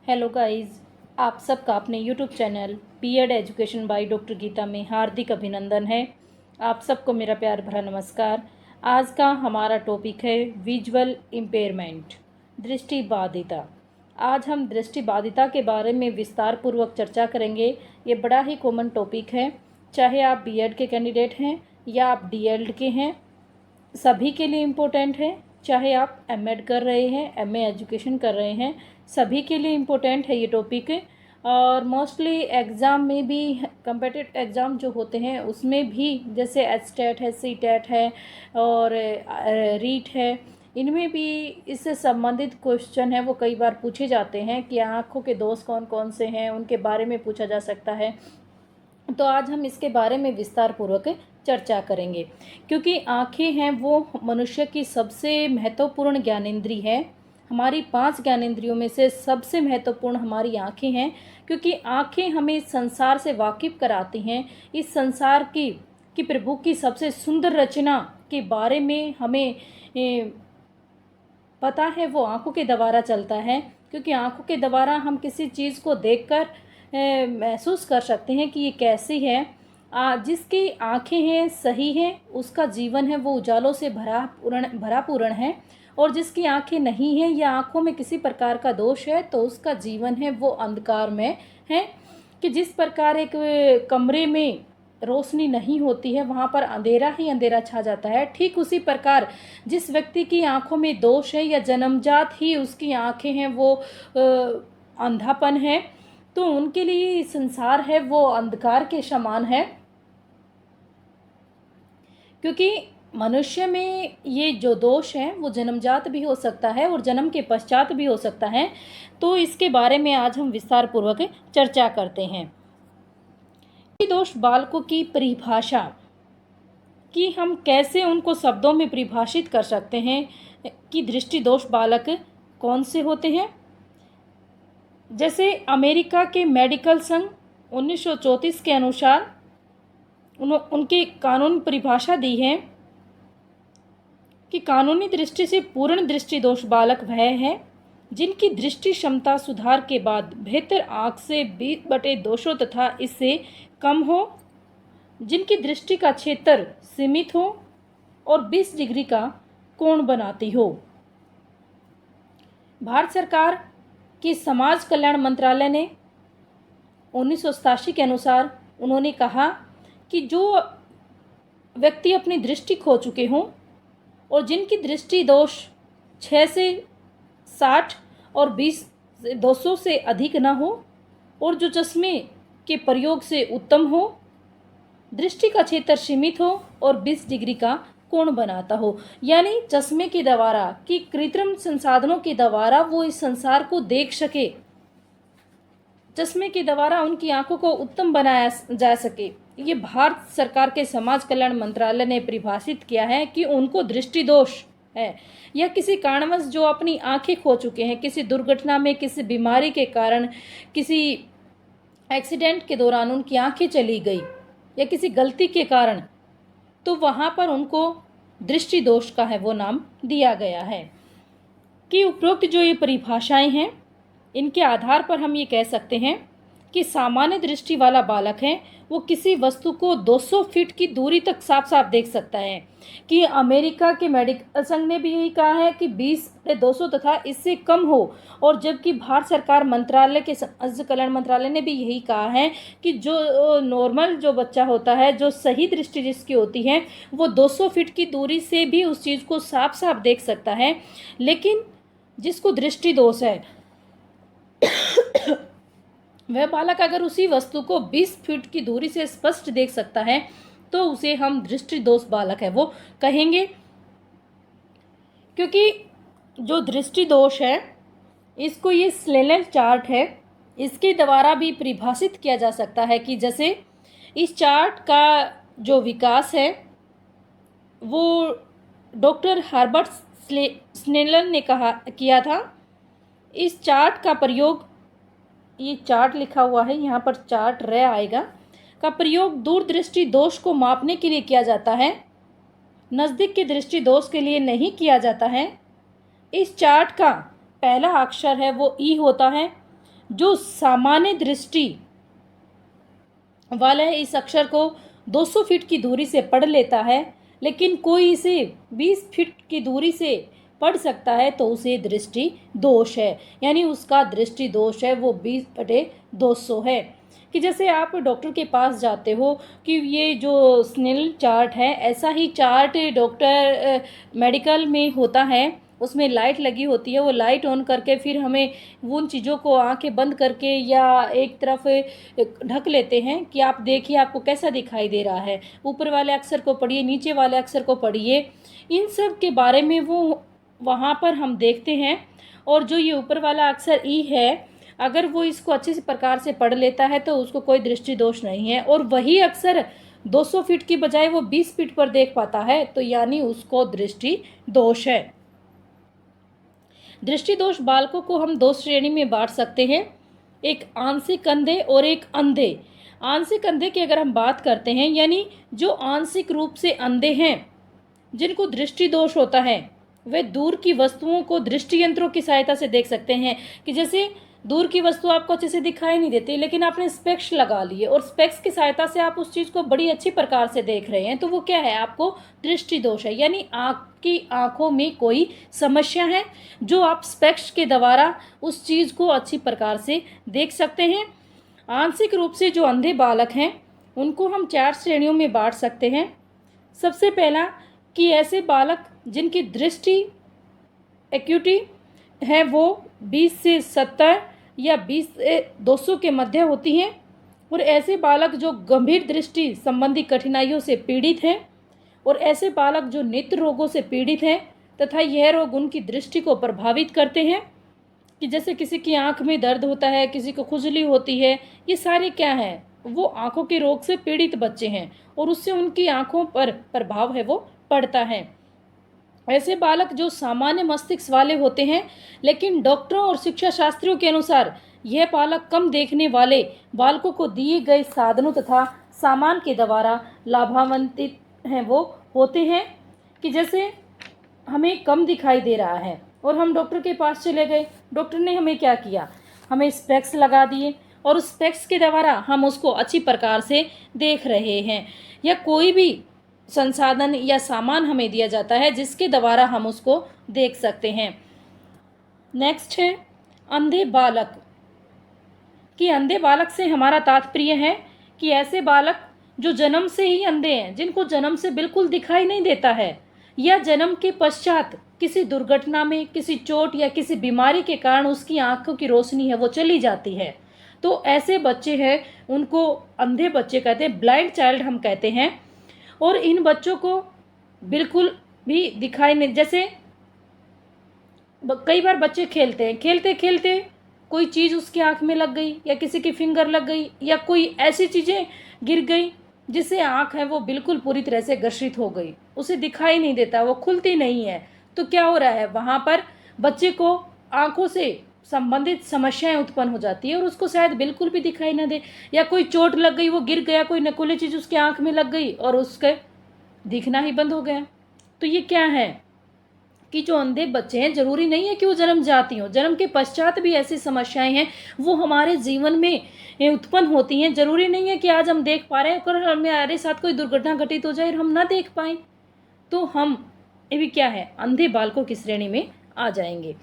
Hello guys, आप सबका अपने YouTube channel BEd education by doctor Geeta में हार्दिक अभिनंदन है। आप सबको मेरा प्यार भरा नमस्कार। आज का हमारा टॉपिक है विजुअल इम्पेयरमेंट, दृष्टिबाधिता। आज हम दृष्टिबाधिता के बारे में विस्तार पूर्वक चर्चा करेंगे। ये बड़ा ही कॉमन टॉपिक है, चाहे आप बीएड के कैंडिडेट हैं या आप डीएलएड के हैं, सभी के लिए इम्पोर्टेंट है। चाहे आप एमएड कर रहे हैं, एमए एजुकेशन कर रहे हैं, सभी के लिए इम्पोर्टेंट है ये टॉपिक। और मोस्टली एग्ज़ाम में भी, कम्पिटिटिव एग्ज़ाम जो होते हैं उसमें भी, जैसे एचटेट है, सीटेट है और रीट है, इनमें भी इससे संबंधित क्वेश्चन है वो कई बार पूछे जाते हैं कि आँखों के दोष कौन कौन से हैं, उनके बारे में पूछा जा सकता है। तो आज हम इसके बारे में विस्तार पूर्वक चर्चा करेंगे, क्योंकि आँखें हैं वो मनुष्य की सबसे महत्वपूर्ण ज्ञानेंद्रिय है। हमारी 5 ज्ञानेंद्रियों में से सबसे महत्वपूर्ण हमारी आँखें हैं, क्योंकि आँखें हमें इस संसार से वाकिफ़ कराती हैं। इस संसार की प्रभु की सबसे सुंदर रचना के बारे में हमें पता है, वो आँखों के द्वारा चलता है। क्योंकि आँखों के द्वारा हम किसी चीज़ को देखकर महसूस कर सकते हैं कि ये कैसी है। जिसकी आँखें हैं सही हैं, उसका जीवन है वो उजालों से भरापूर्ण है। और जिसकी आँखें नहीं हैं या आँखों में किसी प्रकार का दोष है, तो उसका जीवन है वो अंधकार में है। कि जिस प्रकार एक कमरे में रोशनी नहीं होती है, वहाँ पर अंधेरा ही अंधेरा छा जाता है, ठीक उसी प्रकार जिस व्यक्ति की आँखों में दोष है या जन्मजात ही उसकी आँखें हैं वो अंधापन है, तो उनके लिए संसार है वो अंधकार के समान है। क्योंकि मनुष्य में ये जो दोष है वो जन्मजात भी हो सकता है और जन्म के पश्चात भी हो सकता है। तो इसके बारे में आज हम विस्तार पूर्वक चर्चा करते हैं। दोष बालकों की परिभाषा कि हम कैसे उनको शब्दों में परिभाषित कर सकते हैं कि दृष्टि दोष बालक कौन से होते हैं। जैसे अमेरिका के मेडिकल संघ 1934 के अनुसार उनके कानून परिभाषा दी है कि कानूनी दृष्टि से पूर्ण दृष्टि दोष बालक वह है जिनकी दृष्टि क्षमता सुधार के बाद बेहतर आँख से 20/200 तथा इससे कम हो, जिनकी दृष्टि का क्षेत्र सीमित हो और 20 डिग्री का कोण बनाती हो। भारत सरकार के समाज कल्याण मंत्रालय ने 1987 के अनुसार उन्होंने कहा कि जो व्यक्ति अपनी दृष्टि खो चुके हों और जिनकी दृष्टि दोष 6 से 60 और 20/200 से अधिक न हो और जो चश्मे के प्रयोग से उत्तम हो, दृष्टि का क्षेत्र सीमित हो और 20 डिग्री का कोण बनाता हो, यानी चश्मे के द्वारा कि कृत्रिम संसाधनों के द्वारा वो इस संसार को देख सके, चश्मे के द्वारा उनकी आंखों को उत्तम बनाया जा सके। ये भारत सरकार के समाज कल्याण मंत्रालय ने परिभाषित किया है कि उनको दृष्टि दोष है या किसी कारणवश जो अपनी आंखें खो चुके हैं, किसी दुर्घटना में, किसी बीमारी के कारण, किसी एक्सीडेंट के दौरान उनकी आंखें चली गई या किसी गलती के कारण, तो वहाँ पर उनको दृष्टि दोष का है वो नाम दिया गया है। कि उपरोक्त जो ये परिभाषाएं हैं, इनके आधार पर हम ये कह सकते हैं कि सामान्य दृष्टि वाला बालक है वो किसी वस्तु को 200 फीट की दूरी तक साफ साफ देख सकता है। कि अमेरिका के मेडिकल संघ ने भी यही कहा है कि 20/200 तथा इससे कम हो, और जबकि भारत सरकार मंत्रालय के समाज कल्याण मंत्रालय ने भी यही कहा है कि जो नॉर्मल जो बच्चा होता है, जो सही दृष्टि जिसकी होती है, वो 200 फीट की दूरी से भी उस चीज़ को साफ साफ देख सकता है। लेकिन जिसको दृष्टि दोष है वह बालक अगर उसी वस्तु को 20 फीट की दूरी से स्पष्ट देख सकता है तो उसे हम दृष्टि दोष बालक है वो कहेंगे। क्योंकि जो दृष्टि दोष है, इसको ये स्नेलर चार्ट है, इसके द्वारा भी परिभाषित किया जा सकता है। कि जैसे इस चार्ट का जो विकास है वो डॉक्टर हर्बर्ट स्नेलर ने किया था। इस चार्ट का प्रयोग, ये चार्ट लिखा हुआ है यहाँ पर, चार्ट आएगा, का प्रयोग दूरदृष्टि दोष को मापने के लिए किया जाता है, नज़दीक के दृष्टि दोष के लिए नहीं किया जाता है। इस चार्ट का पहला अक्षर है वो ई होता है, जो सामान्य दृष्टि वाला है इस अक्षर को 200 फीट की दूरी से पढ़ लेता है, लेकिन कोई इसे 20 फीट की दूरी से पढ़ सकता है तो उसे दृष्टि दोष है, यानी उसका दृष्टि दोष है वो 20/200 है। कि जैसे आप डॉक्टर के पास जाते हो कि ये जो स्नेल चार्ट है, ऐसा ही चार्ट डॉक्टर मेडिकल में होता है, उसमें लाइट लगी होती है, वो लाइट ऑन करके फिर हमें उन चीज़ों को आंखें बंद करके या एक तरफ ढक लेते हैं कि आप देखिए आपको कैसा दिखाई दे रहा है, ऊपर वाले अक्षर को पढ़िए, नीचे वाले अक्षर को पढ़िए, इन सब के बारे में वो वहाँ पर हम देखते हैं। और जो ये ऊपर वाला अक्षर ई है, अगर वो इसको अच्छे से प्रकार से पढ़ लेता है तो उसको कोई दृष्टि दोष नहीं है, और वही अक्षर 200 फीट की बजाय वो 20 फीट पर देख पाता है तो यानी उसको दृष्टि दोष है। दृष्टि दोष बालकों को हम दो श्रेणी में बांट सकते हैं, एक आंशिक अंधे और एक अंधे। आंशिक अंधे की अगर हम बात करते हैं, यानी जो आंशिक रूप से अंधे हैं, जिनको दृष्टि दोष होता है, वे दूर की वस्तुओं को दृष्टि यंत्रों की सहायता से देख सकते हैं। कि जैसे दूर की वस्तु आपको अच्छे से दिखाई नहीं देती, लेकिन आपने स्पेक्स लगा लिए और स्पेक्स की सहायता से आप उस चीज़ को बड़ी अच्छी प्रकार से देख रहे हैं, तो वो क्या है, आपको दृष्टि दोष है, यानी आपकी आंखों में कोई समस्या है जो आप स्पेक्स के द्वारा उस चीज़ को अच्छी प्रकार से देख सकते हैं। आंशिक रूप से जो अंधे बालक हैं उनको हम 4 श्रेणियों में बांट सकते हैं। सबसे पहला कि ऐसे बालक जिनकी दृष्टि एक्यूटी है वो 20 से 70 या 20 से 200 के मध्य होती हैं, और ऐसे बालक जो गंभीर दृष्टि संबंधी कठिनाइयों से पीड़ित हैं, और ऐसे बालक जो नेत्र रोगों से पीड़ित हैं तथा यह रोग उनकी दृष्टि को प्रभावित करते हैं। कि जैसे किसी की आंख में दर्द होता है, किसी को खुजली होती है, ये सारे क्या हैं, वो आंखों के रोग से पीड़ित बच्चे हैं और उससे उनकी आंखों पर प्रभाव है वो पड़ता है। ऐसे बालक जो सामान्य मस्तिष्क वाले होते हैं, लेकिन डॉक्टरों और शिक्षा शास्त्रियों के अनुसार यह बालक कम देखने वाले बालकों को दिए गए साधनों तथा सामान के द्वारा लाभान्वित हैं वो होते हैं। कि जैसे हमें कम दिखाई दे रहा है और हम डॉक्टर के पास चले गए, डॉक्टर ने हमें क्या किया, हमें स्पेक्स लगा दिए और उस स्पेक्स के द्वारा हम उसको अच्छी प्रकार से देख रहे हैं। या कोई भी संसाधन या सामान हमें दिया जाता है जिसके द्वारा हम उसको देख सकते हैं। नेक्स्ट है अंधे बालक। कि अंधे बालक से हमारा तात्पर्य है कि ऐसे बालक जो जन्म से ही अंधे हैं, जिनको जन्म से बिल्कुल दिखाई नहीं देता है, या जन्म के पश्चात किसी दुर्घटना में, किसी चोट या किसी बीमारी के कारण उसकी आंखों की रोशनी है वो चली जाती है, तो ऐसे बच्चे हैं उनको अंधे बच्चे कहते हैं, ब्लाइंड चाइल्ड हम कहते हैं। और इन बच्चों को बिल्कुल भी दिखाई नहीं, जैसे कई बार बच्चे खेलते हैं, खेलते खेलते कोई चीज़ उसकी आंख में लग गई या किसी की फिंगर लग गई या कोई ऐसी चीज़ें गिर गई जिससे आंख है वो बिल्कुल पूरी तरह से ग्रसित हो गई, उसे दिखाई नहीं देता, वो खुलती नहीं है। तो क्या हो रहा है, वहाँ पर बच्चे को आंखों से संबंधित समस्याएं उत्पन्न हो जाती है और उसको शायद बिल्कुल भी दिखाई ना दे, या कोई चोट लग गई, वो गिर गया, कोई नकुली चीज़ उसकी आंख में लग गई और उसके दिखना ही बंद हो गया। तो ये क्या है कि जो अंधे बच्चे हैं, जरूरी नहीं है कि वो जन्म जाती हों, जन्म के पश्चात भी ऐसी समस्याएं हैं वो हमारे जीवन में उत्पन्न होती हैं। जरूरी नहीं है कि आज हम देख पा रहे हैं और हमारे साथ कोई दुर्घटना घटित हो जाए और हम ना देख पाएँ, तो हम ये भी क्या है, अंधे बालकों की श्रेणी में आ जाएंगे।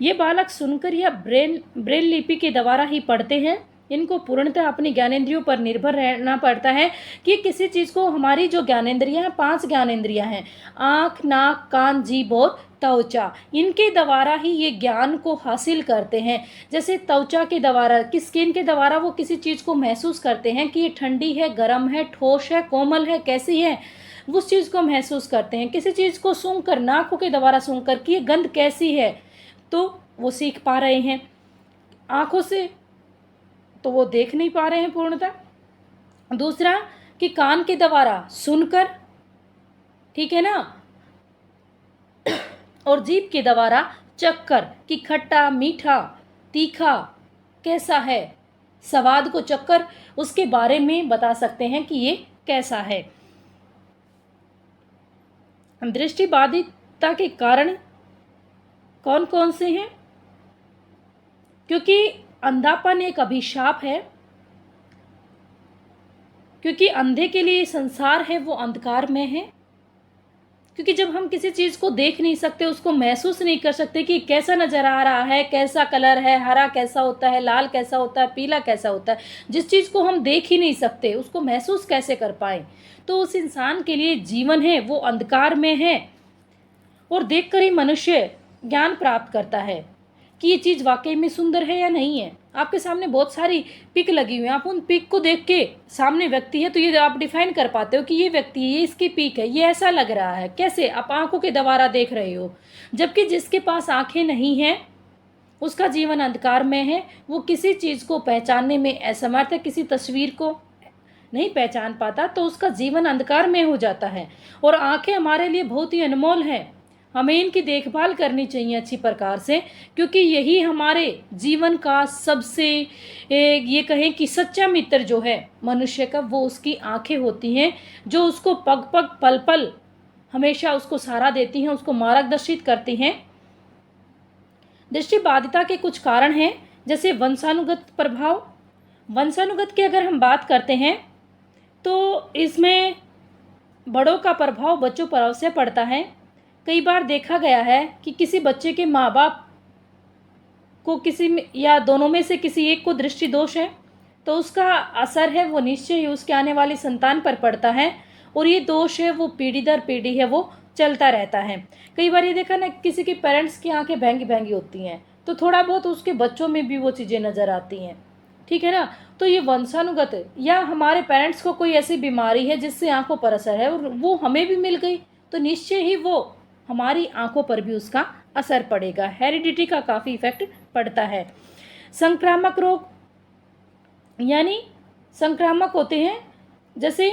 ये बालक सुनकर या ब्रेल लिपि के द्वारा ही पढ़ते हैं। इनको पूर्णतः अपनी ज्ञानेंद्रियों पर निर्भर रहना पड़ता है कि किसी चीज़ को, हमारी जो ज्ञानेंद्रियां हैं, 5 ज्ञानेंद्रियां हैं, आँख, नाक, कान, जीभ और त्वचा, इनके द्वारा ही ये ज्ञान को हासिल करते हैं। जैसे त्वचा के द्वारा, कि स्किन के द्वारा वो किसी चीज़ को महसूस करते हैं कि ये ठंडी है, गर्म है, ठोस है, कोमल है, कैसी है, उस चीज़ को महसूस करते हैं। किसी चीज़ को सूंघकर, नाकों के द्वारा सूंघकर कि ये गंध कैसी है, तो वो सीख पा रहे हैं। आँखों से तो वो देख नहीं पा रहे हैं पूर्णतः। दूसरा कि कान के द्वारा सुनकर, ठीक है ना, और जीभ के द्वारा चखकर कि खट्टा, मीठा, तीखा कैसा है, स्वाद को चखकर उसके बारे में बता सकते हैं कि ये कैसा है। दृष्टिबाधितता के कारण कौन कौन से हैं? क्योंकि अंधापन एक अभिशाप है, क्योंकि अंधे के लिए संसार है वो अंधकार में है। क्योंकि जब हम किसी चीज़ को देख नहीं सकते, उसको महसूस नहीं कर सकते कि कैसा नज़र आ रहा है, कैसा कलर है, हरा कैसा होता है, लाल कैसा होता है, पीला कैसा होता है, जिस चीज़ को हम देख ही नहीं सकते उसको महसूस कैसे कर पाए, तो उस इंसान के लिए जीवन है वो अंधकार में है। और देखकर ही मनुष्य ज्ञान प्राप्त करता है कि ये चीज़ वाकई में सुंदर है या नहीं है। आपके सामने बहुत सारी पिक लगी हुई है, आप उन पिक को देख के, सामने व्यक्ति है तो ये आप डिफाइन कर पाते हो कि ये व्यक्ति है, ये इसकी पिक है, ये ऐसा लग रहा है। कैसे? आप आंखों के द्वारा देख रहे हो। जबकि जिसके पास आंखें नहीं हैं उसका जीवन अंधकार में है, वो किसी चीज़ को पहचानने में असमर्थ है, किसी तस्वीर को नहीं पहचान पाता, तो उसका जीवन अंधकार में हो जाता है। और आंखें हमारे लिए बहुत ही अनमोल हैं, हमें इनकी देखभाल करनी चाहिए अच्छी प्रकार से, क्योंकि यही हमारे जीवन का सबसे ये कहें कि सच्चा मित्र जो है मनुष्य का, वो उसकी आंखें होती हैं, जो उसको पग पग पल पल हमेशा उसको सहारा देती हैं, उसको मार्गदर्शित करती हैं। दृष्टिबाधिता के कुछ कारण हैं, जैसे वंशानुगत प्रभाव। वंशानुगत की अगर हम बात करते हैं तो इसमें बड़ों का प्रभाव बच्चों पर अवश्य पड़ता है। कई बार देखा गया है कि किसी बच्चे के माँ बाप को किसी में या दोनों में से किसी एक को दृष्टि दोष है, तो उसका असर है वो निश्चय ही उसके आने वाली संतान पर पड़ता है, और ये दोष है वो पीढ़ी दर पीढ़ी है वो चलता रहता है। कई बार ये देखा ना, किसी के पेरेंट्स की आंखें भैंगी भैंगी होती हैं तो थोड़ा बहुत उसके बच्चों में भी वो चीज़ें नज़र आती हैं, ठीक है ना। तो ये वंशानुगत है, या हमारे पेरेंट्स को कोई ऐसी बीमारी है जिससे आंखों पर असर है और वो हमें भी मिल गई, तो निश्चय ही वो हमारी आंखों पर भी उसका असर पड़ेगा। हेरिडिटी का काफ़ी इफेक्ट पड़ता है। संक्रामक रोग, यानी संक्रामक होते हैं, जैसे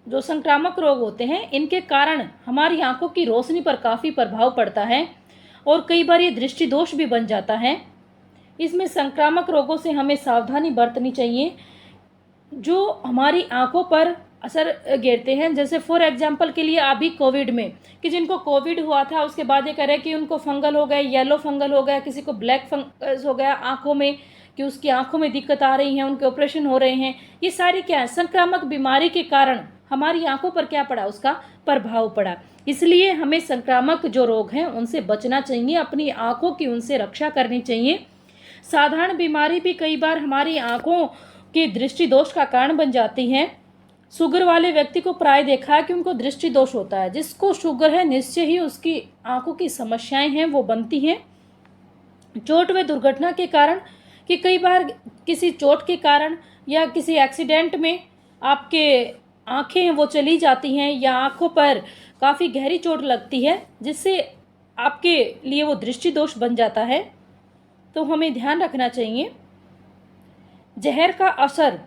जो संक्रामक रोग होते हैं इनके कारण हमारी आंखों की रोशनी पर काफ़ी प्रभाव पड़ता है और कई बार ये दृष्टि दोष भी बन जाता है। इसमें संक्रामक रोगों से हमें सावधानी बरतनी चाहिए जो हमारी आंखों पर असर गिरते हैं। जैसे फॉर एग्जांपल के लिए अभी कोविड में, कि जिनको कोविड हुआ था उसके बाद ये कह रहे हैं कि उनको फंगल हो गया, येलो फंगल हो गया, किसी को ब्लैक फंगस हो गया आंखों में, कि उसकी आंखों में दिक्कत आ रही है, उनके ऑपरेशन हो रहे हैं। ये सारी क्या है? संक्रामक बीमारी के कारण हमारी आंखों पर क्या पड़ा? उसका प्रभाव पड़ा। इसलिए हमें संक्रामक जो रोग हैं उनसे बचना चाहिए, अपनी आंखों की उनसे रक्षा करनी चाहिए। साधारण बीमारी भी कई बार हमारी आंखों के दृष्टि दोष का कारण बन जाती हैं। शुगर वाले व्यक्ति को प्राय देखा है कि उनको दृष्टि दोष होता है। जिसको शुगर है निश्चय ही उसकी आंखों की समस्याएं हैं वो बनती हैं। चोट व दुर्घटना के कारण, कि कई बार किसी चोट के कारण या किसी एक्सीडेंट में आपके आंखें वो चली जाती हैं या आंखों पर काफ़ी गहरी चोट लगती है जिससे आपके लिए वो दृष्टि दोष बन जाता है, तो हमें ध्यान रखना चाहिए। जहर का असर,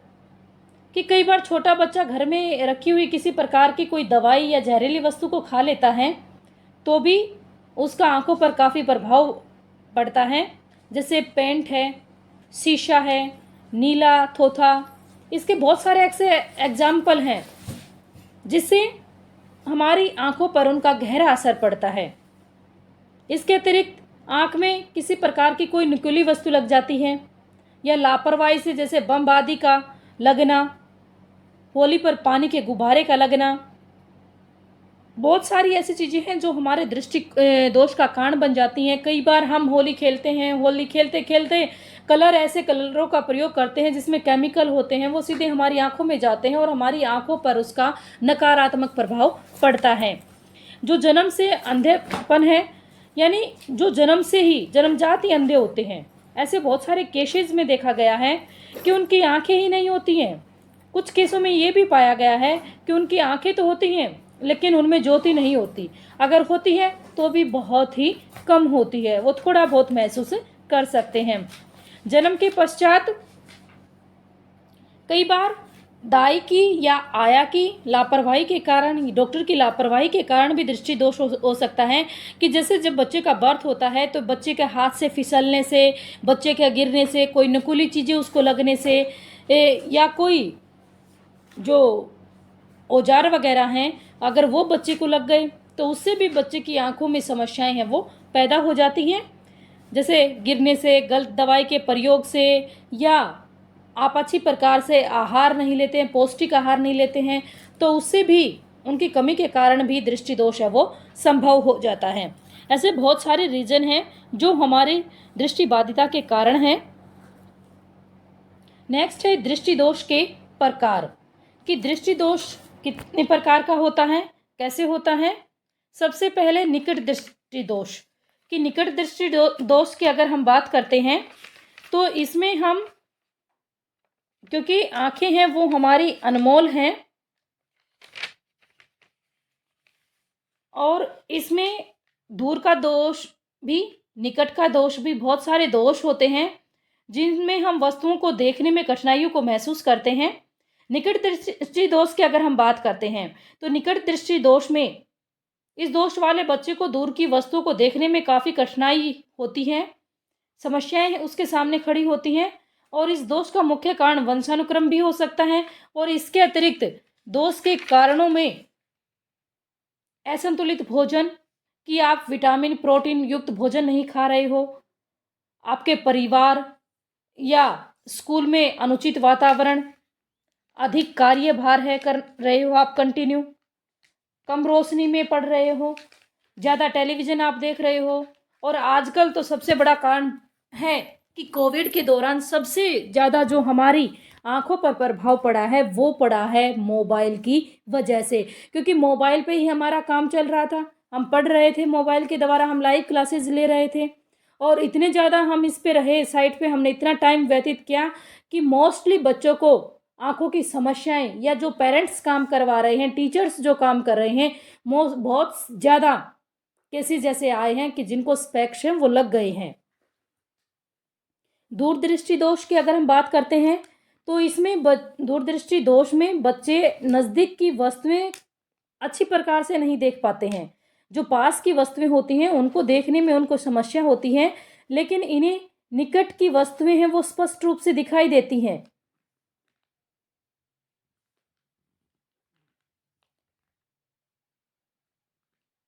कि कई बार छोटा बच्चा घर में रखी हुई किसी प्रकार की कोई दवाई या जहरीली वस्तु को खा लेता है तो भी उसका आंखों पर काफ़ी प्रभाव पड़ता है। जैसे पेंट है, शीशा है, नीला थोथा, इसके बहुत सारे ऐसे एग्जाम्पल हैं जिससे हमारी आंखों पर उनका गहरा असर पड़ता है। इसके अतिरिक्त आंख में किसी प्रकार की कोई नुकीली वस्तु लग जाती है या लापरवाही से, जैसे बम आदि का लगना, होली पर पानी के गुब्बारे का लगना, बहुत सारी ऐसी चीज़ें हैं जो हमारे दृष्टि दोष का कारण बन जाती हैं। कई बार हम होली खेलते हैं, होली खेलते खेलते कलर, ऐसे कलरों का प्रयोग करते हैं जिसमें केमिकल होते हैं, वो सीधे हमारी आंखों में जाते हैं और हमारी आंखों पर उसका नकारात्मक प्रभाव पड़ता है। जो जन्म से अंधेपन है, यानी जो जन्म से ही जन्मजात ही अंधे होते हैं, ऐसे बहुत सारे केसेस में देखा गया है कि उनकी आंखें ही नहीं होती हैं। कुछ केसों में ये भी पाया गया है कि उनकी आंखें तो होती हैं लेकिन उनमें ज्योति नहीं होती, अगर होती है तो भी बहुत ही कम होती है, वो थोड़ा बहुत महसूस कर सकते हैं। जन्म के पश्चात कई बार दाई की या आया की लापरवाही के कारण, डॉक्टर की लापरवाही के कारण भी दृष्टि दोष हो सकता है। कि जैसे जब बच्चे का बर्थ होता है तो बच्चे के हाथ से फिसलने से, बच्चे के गिरने से, कोई नुकीली चीज़ें उसको लगने से, या कोई जो औजार वगैरह हैं अगर वो बच्चे को लग गए तो उससे भी बच्चे की आंखों में समस्याएं हैं वो पैदा हो जाती हैं। जैसे गिरने से, गलत दवाई के प्रयोग से, या आप अच्छी प्रकार से आहार नहीं लेते हैं, पौष्टिक आहार नहीं लेते हैं, तो उससे भी, उनकी कमी के कारण भी दृष्टि दोष है वो संभव हो जाता है। ऐसे बहुत सारे रीजन हैं जो हमारे दृष्टि बाधिता के कारण हैं। नेक्स्ट है दृष्टि दोष के प्रकार, कि दृष्टि दोष कितने प्रकार का होता है, कैसे होता है। सबसे पहले निकट दृष्टि दोष, कि निकट दृष्टि दोष की अगर हम बात करते हैं तो इसमें हम, क्योंकि आंखें हैं वो हमारी अनमोल हैं, और इसमें दूर का दोष भी, निकट का दोष भी, बहुत सारे दोष होते हैं जिनमें हम वस्तुओं को देखने में कठिनाइयों को महसूस करते हैं। निकट दृष्टि दोष की अगर हम बात करते हैं तो निकट दृष्टि दोष में, इस दोष वाले बच्चे को दूर की वस्तुओं को देखने में काफ़ी कठिनाई होती है, समस्याएं उसके सामने खड़ी होती हैं, और इस दोष का मुख्य कारण वंशानुक्रम भी हो सकता है। और इसके अतिरिक्त दोष के कारणों में असंतुलित भोजन, कि आप विटामिन प्रोटीन युक्त भोजन नहीं खा रहे हो, आपके परिवार या स्कूल में अनुचित वातावरण, अधिक कार्यभार है कर रहे हो आप कंटिन्यू, कम रोशनी में पढ़ रहे हो, ज़्यादा टेलीविज़न आप देख रहे हो, और आजकल तो सबसे बड़ा कारण है कि कोविड के दौरान सबसे ज़्यादा जो हमारी आंखों पर प्रभाव पड़ा है वो पड़ा है मोबाइल की वजह से, क्योंकि मोबाइल पे ही हमारा काम चल रहा था, हम पढ़ रहे थे मोबाइल के द्वारा, हम लाइव क्लासेस ले रहे थे, और इतने ज़्यादा हम इस पे रहे, साइट पे हमने इतना टाइम व्यतीत किया कि मोस्टली बच्चों को आंखों की समस्याएं, या जो पेरेंट्स काम करवा रहे हैं, टीचर्स जो काम कर रहे हैं, बहुत ज़्यादा केसेस ऐसे आए हैं कि जिनको स्पेक्स हैं वो लग गए हैं। दूरदृष्टि दोष की अगर हम बात करते हैं तो इसमें दूरदृष्टि दोष में बच्चे नज़दीक की वस्तुएं अच्छी प्रकार से नहीं देख पाते हैं, जो पास की वस्तुएं होती हैं उनको देखने में उनको समस्या होती है, लेकिन इन्हें निकट की वस्तुएं हैं वो स्पष्ट रूप से दिखाई देती हैं।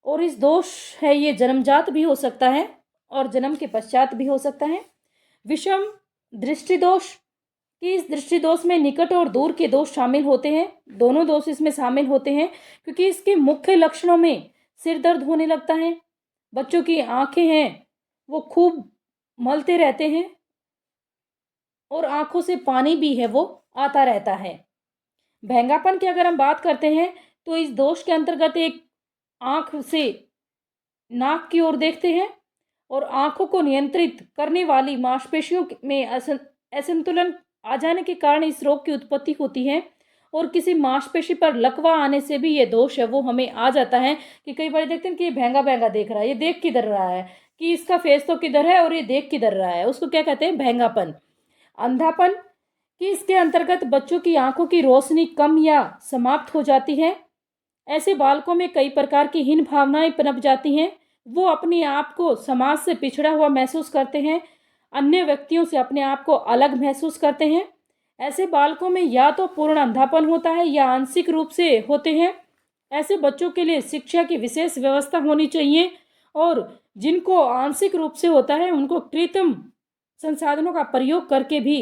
और इस दोष है ये जन्मजात भी हो सकता है और जन्म के पश्चात भी हो सकता है। विषम दृष्टि दोष, कि इस दृष्टि दोष में निकट और दूर के दोष शामिल होते हैं, दोनों दोष इसमें शामिल होते हैं, क्योंकि इसके मुख्य लक्षणों में सिर दर्द होने लगता है, बच्चों की आंखें हैं वो खूब मलते रहते हैं, और आंखों से पानी भी है वो आता रहता है। भेंगापन की अगर हम बात करते हैं तो इस दोष के अंतर्गत एक आंख से नाक की ओर देखते हैं, और आंखों को नियंत्रित करने वाली मांसपेशियों में असंतुलन आ जाने के कारण इस रोग की उत्पत्ति होती है, और किसी मांसपेशी पर लकवा आने से भी ये दोष है वो हमें आ जाता है, कि कई बार देखते हैं कि ये भेंगा भेंगा देख रहा है, ये देख किधर रहा है, कि इसका फेस तो किधर है और ये देख किधर रहा है, उसको क्या कहते हैं, भेंगापन। अंधापन, कि इसके अंतर्गत बच्चों की आंखों की रोशनी कम या समाप्त हो जाती है, ऐसे बालकों में कई प्रकार की हीन भावनाएं पनप जाती हैं, वो अपने आप को समाज से पिछड़ा हुआ महसूस करते हैं, अन्य व्यक्तियों से अपने आप को अलग महसूस करते हैं। ऐसे बालकों में या तो पूर्ण अंधापन होता है या आंशिक रूप से होते हैं। ऐसे बच्चों के लिए शिक्षा की विशेष व्यवस्था होनी चाहिए, और जिनको आंशिक रूप से होता है उनको कृत्रिम संसाधनों का प्रयोग करके भी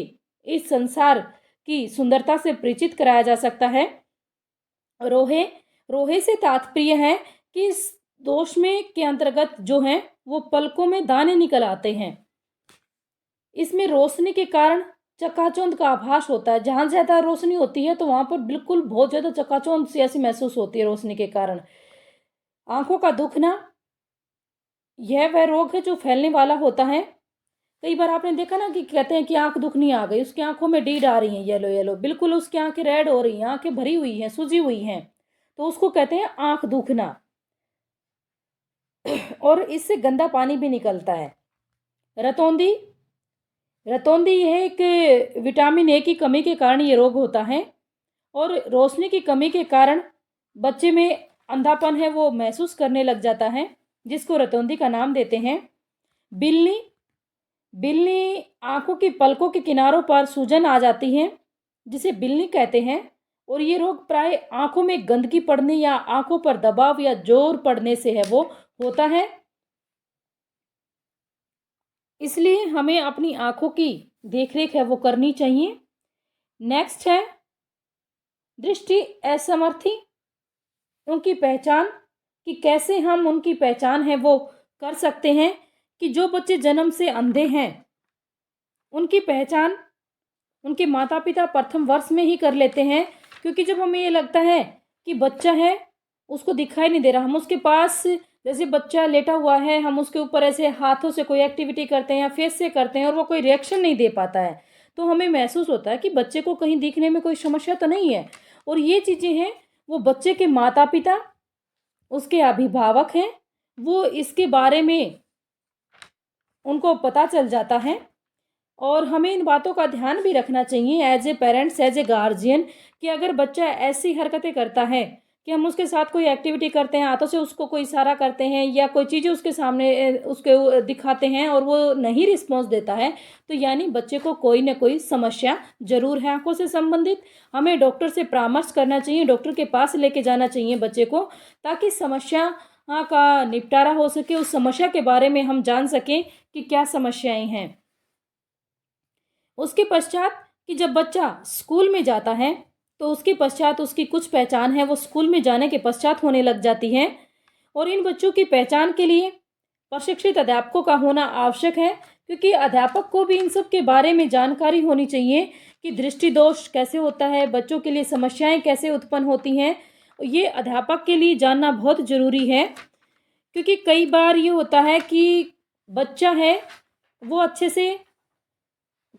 इस संसार की सुंदरता से परिचित कराया जा सकता है। रोहे, रोहे से तात्पर्य है कि इस दोष में के अंतर्गत जो है वो पलकों में दाने निकल आते हैं, इसमें रोशनी के कारण चकाचौंध का आभास होता है, जहाँ ज़्यादा रोशनी होती है तो वहाँ पर बिल्कुल बहुत ज़्यादा चकाचौंध सी ऐसी महसूस होती है रोशनी के कारण। आंखों का दुखना, यह वह रोग है जो फैलने वाला होता है। कई बार आपने देखा ना कि कहते हैं कि आंख दुखनी आ गई, उसकी आंखों में डीड आ रही है, येलो येलो, बिल्कुल उसकी आंखें रेड हो रही हैं, आंखें भरी हुई हैं, सूजी हुई हैं, तो उसको कहते हैं आंख दुखना। और इससे गंदा पानी भी निकलता है। रतौंधी, रतौंधी यह एक विटामिन ए की कमी के कारण ये रोग होता है, और रोशनी की कमी के कारण बच्चे में अंधापन है वो महसूस करने लग जाता है, जिसको रतौंधी का नाम देते हैं। बिल्ली, बिल्ली आंखों की पलकों के किनारों पर सूजन आ जाती है, जिसे बिल्ली कहते हैं, और ये रोग प्राय आंखों में गंदगी पड़ने या आंखों पर दबाव या जोर पड़ने से है वो होता है। इसलिए हमें अपनी आँखों की देख-रेख है वो करनी चाहिए। नेक्स्ट है दृष्टि असमर्थी, उनकी पहचान, कि कैसे हम उनकी पहचान है वो कर सकते हैं कि जो बच्चे जन्म से अंधे हैं, उनकी पहचान उनके माता-पिता प्रथम वर्ष में ही कर लेते हैं। क्योंकि जब हमें ये लगता है कि बच्चा है, उसको दिखाई नहीं दे रहा, हम उसके पास जैसे बच्चा लेटा हुआ है, हम उसके ऊपर ऐसे हाथों से कोई एक्टिविटी करते हैं या फेस से करते हैं और वो कोई रिएक्शन नहीं दे पाता है, तो हमें महसूस होता है कि बच्चे को कहीं दिखने में कोई समस्या तो नहीं है। और ये चीज़ें हैं, वो बच्चे के माता-पिता, उसके अभिभावक हैं, वो इसके बारे में उनको पता चल जाता है। और हमें इन बातों का ध्यान भी रखना चाहिए as a parents, as a guardian, कि अगर बच्चा ऐसी हरकतें करता है कि हम उसके साथ कोई एक्टिविटी करते हैं, हाथों से उसको कोई इशारा करते हैं या कोई चीज़ें उसके सामने दिखाते हैं और वो नहीं रिस्पॉन्स देता है, तो यानी बच्चे को कोई ना कोई समस्या ज़रूर है आंखों से संबंधित। हमें डॉक्टर से परामर्श करना चाहिए, डॉक्टर के पास लेके जाना चाहिए बच्चे को, ताकि समस्या का निपटारा हो सके, उस समस्या के बारे में हम जान सकें कि क्या समस्याएं हैं। उसके पश्चात कि जब बच्चा स्कूल में जाता है, तो उसके पश्चात उसकी कुछ पहचान है वो स्कूल में जाने के पश्चात होने लग जाती है। और इन बच्चों की पहचान के लिए प्रशिक्षित अध्यापकों का होना आवश्यक है, क्योंकि अध्यापक को भी इन सब के बारे में जानकारी होनी चाहिए कि दृष्टि दोष कैसे होता है, बच्चों के लिए समस्याएं कैसे उत्पन्न होती हैं। ये अध्यापक के लिए जानना बहुत ज़रूरी है, क्योंकि कई बार ये होता है कि बच्चा है वो अच्छे से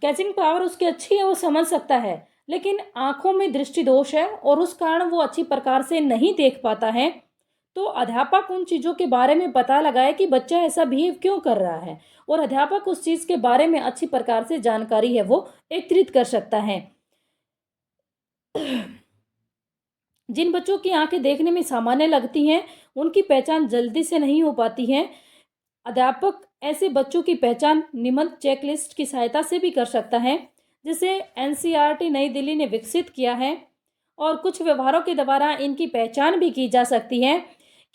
कैचिंग पावर उसकी अच्छी है, वो समझ सकता है, लेकिन आंखों में दृष्टि दोष है और उस कारण वो अच्छी प्रकार से नहीं देख पाता है। तो अध्यापक उन चीज़ों के बारे में पता लगाए कि बच्चा ऐसा बिहेव क्यों कर रहा है, और अध्यापक उस चीज़ के बारे में अच्छी प्रकार से जानकारी है वो एकत्रित कर सकता है। जिन बच्चों की आंखें देखने में सामान्य लगती हैं, उनकी पहचान जल्दी से नहीं हो पाती है। अध्यापक ऐसे बच्चों की पहचान निबंध चेकलिस्ट की सहायता से भी कर सकता है, जिसे एनसीईआरटी नई दिल्ली ने विकसित किया है। और कुछ व्यवहारों के द्वारा इनकी पहचान भी की जा सकती है।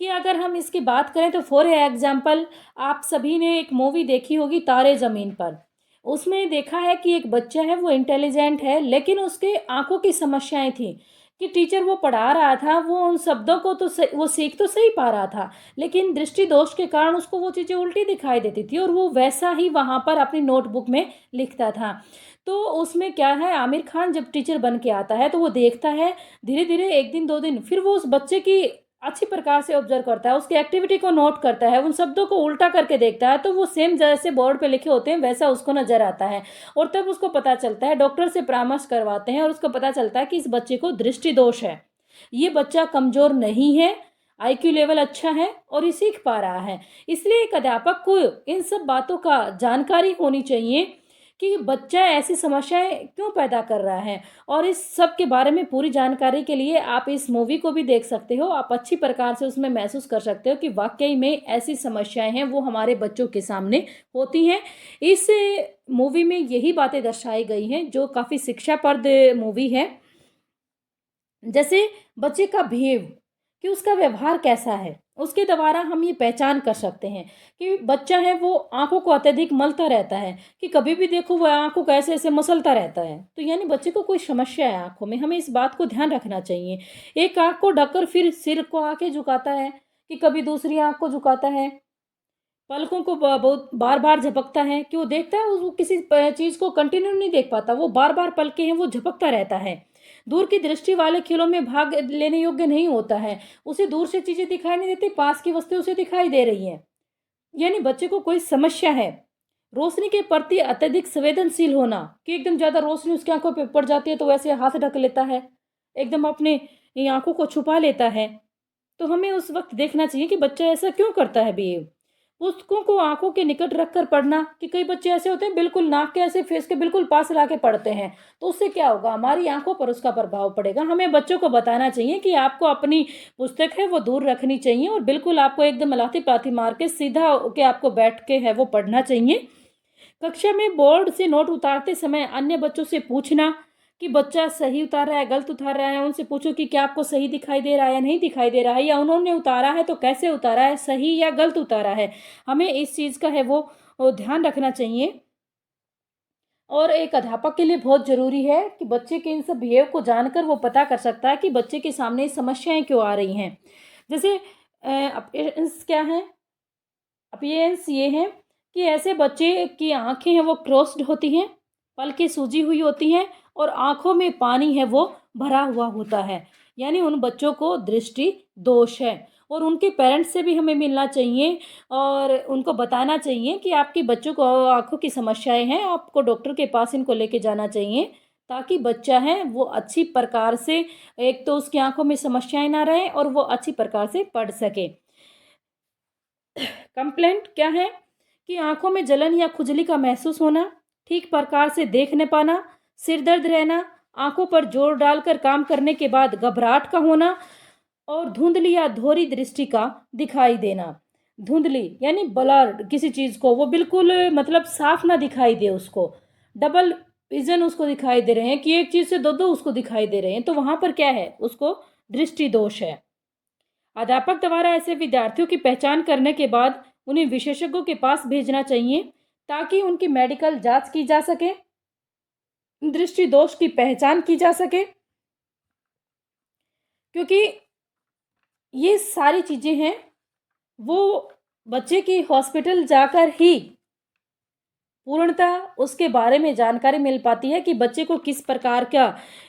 कि अगर हम इसकी बात करें तो फॉर एग्जाम्पल, आप सभी ने एक मूवी देखी होगी तारे ज़मीन पर। उसमें देखा है कि एक बच्चा है वो इंटेलिजेंट है, लेकिन उसके आंखों की समस्याएं थी कि टीचर वो पढ़ा रहा था, वो उन शब्दों को तो वो सीख तो सही पा रहा था, लेकिन दृष्टि दोष के कारण उसको वो चीज़ें उल्टी दिखाई देती थी और वो वैसा ही वहाँ पर अपनी नोटबुक में लिखता था। तो उसमें क्या है, आमिर खान जब टीचर बन के आता है तो वो देखता है धीरे धीरे, एक दिन दो दिन, फिर वो उस बच्चे की अच्छी प्रकार से ऑब्जर्व करता है, उसकी एक्टिविटी को नोट करता है, उन शब्दों को उल्टा करके देखता है, तो वो सेम जैसे बोर्ड पे लिखे होते हैं वैसा उसको नजर आता है। और तब उसको पता चलता है, डॉक्टर से परामर्श करवाते हैं और उसको पता चलता है कि इस बच्चे को दृष्टि दोष है। ये बच्चा कमजोर नहीं है, आईक्यू लेवल अच्छा है और ये सीख पा रहा है। इसलिए एक अध्यापक को इन सब बातों का जानकारी होनी चाहिए कि बच्चा ऐसी समस्याएं क्यों पैदा कर रहा है। और इस सब के बारे में पूरी जानकारी के लिए आप इस मूवी को भी देख सकते हो, आप अच्छी प्रकार से उसमें महसूस कर सकते हो कि वाकई में ऐसी समस्याएं हैं वो हमारे बच्चों के सामने होती हैं। इस मूवी में यही बातें दर्शाई गई हैं, जो काफ़ी शिक्षाप्रद मूवी है। जैसे बच्चे का बिहेव, कि उसका व्यवहार कैसा है, उसके द्वारा हम ये पहचान कर सकते हैं कि बच्चा है वो आंखों को अत्यधिक मलता रहता है, कि कभी भी देखो वह आंखों को ऐसे ऐसे मसलता रहता है, तो यानी बच्चे को कोई समस्या है आंखों में। हमें इस बात को ध्यान रखना चाहिए। एक आंख को ढककर फिर सिर को आके झुकाता है, कि कभी दूसरी आंख को झुकाता है, पलकों को बहुत बार बार झपकता है, कि वो देखता है वो किसी चीज़ को कंटिन्यू नहीं देख पाता, वो बार बार पलके हैं वो झपकता रहता है। दूर की दृष्टि वाले खेलों में भाग लेने योग्य नहीं होता है, उसे दूर से चीज़ें दिखाई नहीं देती, पास की वस्तुएं उसे दिखाई दे रही हैं, यानी बच्चे को कोई समस्या है। रोशनी के प्रति अत्यधिक संवेदनशील होना, कि एकदम ज़्यादा रोशनी उसकी आंखों पे पड़ जाती है तो वैसे हाथ ढक लेता है, एकदम अपने आंखों को छुपा लेता है। तो हमें उस वक्त देखना चाहिए कि बच्चा ऐसा क्यों करता है बिहेव। पुस्तकों को आंखों के निकट रखकर पढ़ना, कि कई बच्चे ऐसे होते हैं बिल्कुल नाक के ऐसे फेस के बिल्कुल पास ला के पढ़ते हैं, तो उससे क्या होगा, हमारी आंखों पर उसका प्रभाव पड़ेगा। हमें बच्चों को बताना चाहिए कि आपको अपनी पुस्तक है वो दूर रखनी चाहिए और बिल्कुल आपको एकदम लाती पाती मार के सीधा होके आपको बैठ के है वो पढ़ना चाहिए। कक्षा में बोर्ड से नोट उतारते समय अन्य बच्चों से पूछना कि बच्चा सही उतार रहा है गलत उतार रहा है, उनसे पूछो कि क्या आपको सही दिखाई दे रहा है या नहीं दिखाई दे रहा है, या उन्होंने उतारा है तो कैसे उतारा है, सही या गलत उतारा है। हमें इस चीज़ का है वो वो ध्यान रखना चाहिए। और एक अध्यापक के लिए बहुत ज़रूरी है कि बच्चे के इन सब बिहेव को जानकर वो पता कर सकता है कि बच्चे के सामने समस्याएं क्यों आ रही हैं। जैसे अपीयरेंस क्या है? अपीयरेंस ये है कि ऐसे बच्चे की आंखें हैं वो क्रॉस्ड होती हैं, पलकें सूजी हुई होती हैं और आंखों में पानी है वो भरा हुआ होता है, यानी उन बच्चों को दृष्टि दोष है। और उनके पेरेंट्स से भी हमें मिलना चाहिए और उनको बताना चाहिए कि आपके बच्चों को आंखों की समस्याएं हैं, आपको डॉक्टर के पास इनको लेके जाना चाहिए, ताकि बच्चा है वो अच्छी प्रकार से, एक तो उसकी आंखों में समस्याएं ना रहे और वो अच्छी प्रकार से पढ़ सके। कंप्लेंट क्या है कि आंखों में जलन या खुजली का महसूस होना, ठीक प्रकार से देख न पाना, सिर दर्द रहना, आंखों पर जोर डालकर काम करने के बाद घबराहट का होना और धुंधली या धोरी दृष्टि का दिखाई देना। धुंधली यानी ब्लर, किसी चीज़ को वो बिल्कुल मतलब साफ ना दिखाई दे, उसको डबल विजन उसको दिखाई दे रहे हैं कि एक चीज़ से दो दो उसको दिखाई दे रहे हैं, तो वहाँ पर क्या है, उसको दृष्टि दोष है। अध्यापक द्वारा ऐसे विद्यार्थियों की पहचान करने के बाद उन्हें विशेषज्ञों के पास भेजना चाहिए ताकि उनकी मेडिकल जांच की जा सके, दृष्टि दोष की पहचान की जा सके। क्योंकि ये सारी चीज़ें हैं वो बच्चे की हॉस्पिटल जाकर ही पूर्णतः उसके बारे में जानकारी मिल पाती है कि बच्चे को किस प्रकार का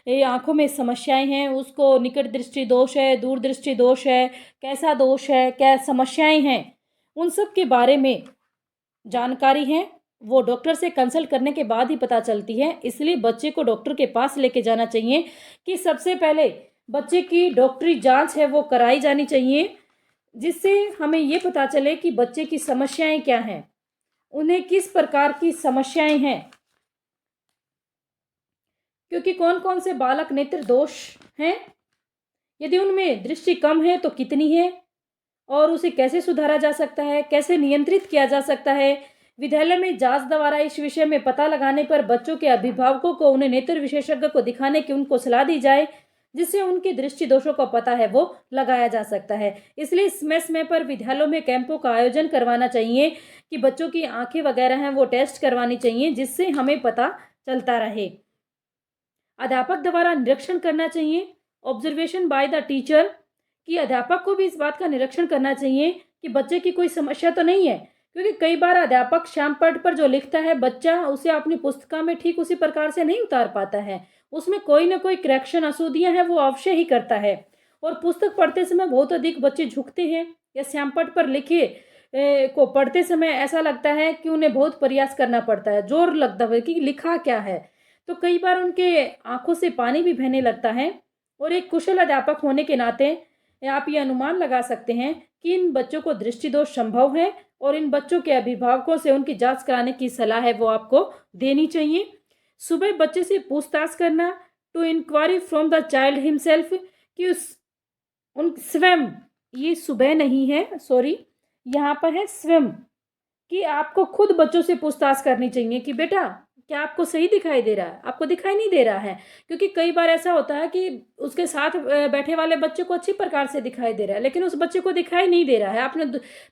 ये आंखों में समस्याएं हैं, उसको निकट दृष्टि दोष है, दूर दृष्टि दोष है, कैसा दोष है, क्या समस्याएं हैं, उन सब के बारे में जानकारी है वो डॉक्टर से कंसल्ट करने के बाद ही पता चलती है। इसलिए बच्चे को डॉक्टर के पास लेके जाना चाहिए कि सबसे पहले बच्चे की डॉक्टरी जांच है वो कराई जानी चाहिए, जिससे हमें ये पता चले कि बच्चे की समस्याएं क्या हैं, उन्हें किस प्रकार की समस्याएं हैं। क्योंकि कौन कौन से बालक नेत्र दोष हैं, यदि उनमें दृष्टि कम है तो कितनी है, और उसे कैसे सुधारा जा सकता है, कैसे नियंत्रित किया जा सकता है। विद्यालय में जांच द्वारा इस विषय में पता लगाने पर बच्चों के अभिभावकों को उन्हें नेत्र विशेषज्ञ को दिखाने की उनको सलाह दी जाए, जिससे उनके दृष्टि दोषों का पता है वो लगाया जा सकता है। इसलिए समय समय पर विद्यालयों में कैंपों का आयोजन करवाना चाहिए कि बच्चों की आंखें वगैरह हैं वो टेस्ट करवानी चाहिए, जिससे हमें पता चलता रहे। अध्यापक द्वारा निरीक्षण करना चाहिए, ऑब्जर्वेशन बाय द टीचर, कि अध्यापक को भी इस बात का निरीक्षण करना चाहिए कि बच्चे की कोई समस्या तो नहीं है। क्योंकि कई बार अध्यापक श्यामपट्ट पर जो लिखता है बच्चा उसे अपनी पुस्तिका में ठीक उसी प्रकार से नहीं उतार पाता है, उसमें कोई ना कोई करेक्शन अशुद्धियां हैं वो अवश्य ही करता है। और पुस्तक पढ़ते समय बहुत अधिक बच्चे झुकते हैं या श्यामपट्ट पर लिखे को पढ़ते समय ऐसा लगता है कि उन्हें बहुत प्रयास करना पड़ता है, जोर लगता है कि लिखा क्या है, तो कई बार उनके आंखों से पानी भी बहने लगता है। और एक कुशल अध्यापक होने के नाते आप ये अनुमान लगा सकते हैं कि इन बच्चों को दृष्टि दोष संभव है और इन बच्चों के अभिभावकों से उनकी जांच कराने की सलाह है वो आपको देनी चाहिए। सुबह बच्चे से पूछताछ करना, to inquiry from the child himself, कि उस उन स्वयं, ये सुबह नहीं है, सॉरी, यहाँ पर है स्वयं, कि आपको खुद बच्चों से पूछताछ करनी चाहिए कि बेटा क्या आपको सही दिखाई दे रहा है, आपको दिखाई नहीं दे रहा है। क्योंकि कई बार ऐसा होता है कि उसके साथ बैठे वाले बच्चे को अच्छी प्रकार से दिखाई दे रहा है, लेकिन उस बच्चे को दिखाई नहीं दे रहा है। आपने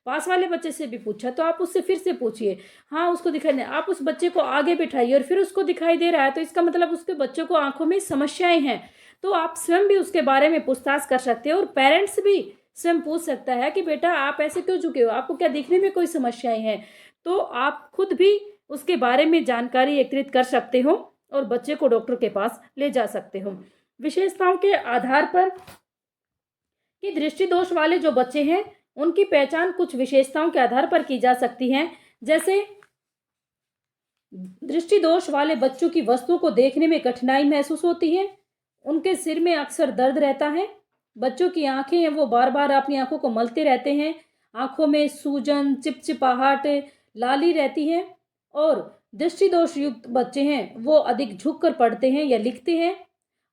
पास वाले बच्चे से भी पूछा तो आप उससे फिर से पूछिए, हाँ उसको दिखाई नहीं, आप उस बच्चे को आगे बिठाइए और फिर उसको दिखाई दे रहा है, तो इसका मतलब उसके बच्चों को आंखों में समस्याएं हैं। तो आप स्वयं भी उसके बारे में पूछताछ कर सकते हो और पेरेंट्स भी स्वयं पूछ सकता है कि बेटा आप ऐसे क्यों झुके हो, आपको क्या दिखने में कोई समस्याएं हैं। तो आप खुद भी उसके बारे में जानकारी एकत्रित कर सकते हो और बच्चे को डॉक्टर के पास ले जा सकते हो। विशेषताओं के आधार पर कि दृष्टि दोष वाले जो बच्चे हैं उनकी पहचान कुछ विशेषताओं के आधार पर की जा सकती है। जैसे दृष्टि दोष वाले बच्चों की वस्तुओं को देखने में कठिनाई महसूस होती है, उनके सिर में अक्सर दर्द रहता है, बच्चों की आंखें हैं वो बार बार अपनी आंखों को मलते रहते हैं, आंखों में सूजन, चिपचिपाहट, लाली रहती है, और दृष्टि दोष युक्त बच्चे हैं वो अधिक झुक कर पढ़ते हैं या लिखते हैं,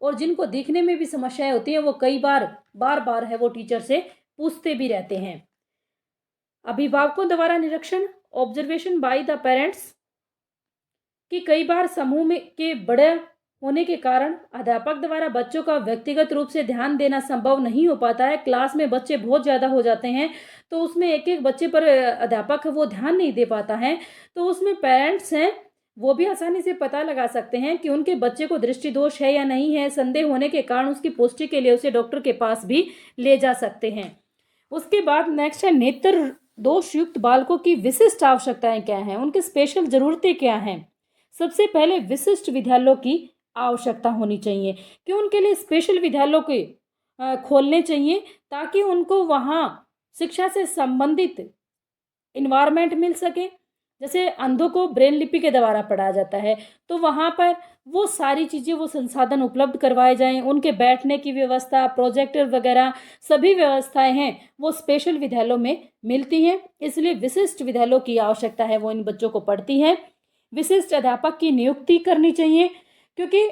और जिनको दिखने में भी समस्याएं होती हैं वो कई बार बार बार है वो टीचर से पूछते भी रहते हैं। अभिभावकों द्वारा निरीक्षण, ऑब्जर्वेशन बाय द पेरेंट्स, कि कई बार समूह में के बड़े होने के कारण अध्यापक द्वारा बच्चों का व्यक्तिगत रूप से ध्यान देना संभव नहीं हो पाता है। क्लास में बच्चे बहुत ज़्यादा हो जाते हैं, तो उसमें एक-एक बच्चे पर अध्यापक है वो ध्यान नहीं दे पाता है। तो उसमें पेरेंट्स हैं, वो भी आसानी से पता लगा सकते हैं कि उनके बच्चे को दृष्टि दोष है या नहीं है। संदेह होने के कारण उसकी पुष्टि के लिए उसे डॉक्टर के पास भी ले जा सकते हैं। उसके बाद नेक्स्ट है नेत्र दोष युक्त बालकों की विशिष्ट आवश्यकताएं क्या हैं, उनकी स्पेशल ज़रूरतें क्या हैं। सबसे पहले विशिष्ट विद्यालयों की आवश्यकता होनी चाहिए कि उनके लिए स्पेशल विद्यालयों के खोलने चाहिए ताकि उनको वहाँ शिक्षा से संबंधित इन्वायरमेंट मिल सके। जैसे अंधों को ब्रेल लिपि के द्वारा पढ़ाया जाता है, तो वहाँ पर वो सारी चीज़ें, वो संसाधन उपलब्ध करवाए जाएँ। उनके बैठने की व्यवस्था, प्रोजेक्टर वगैरह सभी व्यवस्थाएँ हैं, वो स्पेशल विद्यालयों में मिलती हैं। इसलिए विशिष्ट विद्यालयों की आवश्यकता है, वो इन बच्चों को पड़ती है। विशिष्ट अध्यापक की नियुक्ति करनी चाहिए, क्योंकि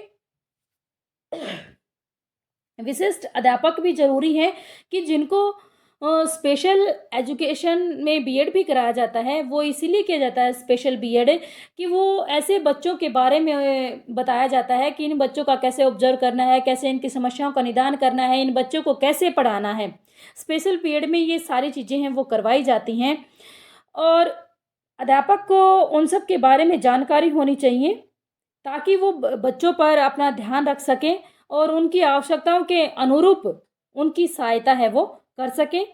विशिष्ट अध्यापक भी ज़रूरी हैं कि जिनको स्पेशल एजुकेशन में बीएड भी कराया जाता है। वो इसीलिए किया जाता है स्पेशल बीएड कि वो ऐसे बच्चों के बारे में बताया जाता है कि इन बच्चों का कैसे ऑब्जर्व करना है, कैसे इनकी समस्याओं का निदान करना है, इन बच्चों को कैसे पढ़ाना है। स्पेशल बीएड में ये सारी चीज़ें हैं वो करवाई जाती हैं, और अध्यापक को उन सब के बारे में जानकारी होनी चाहिए ताकि वो बच्चों पर अपना ध्यान रख सकें और उनकी आवश्यकताओं के अनुरूप उनकी सहायता है वो कर सकें।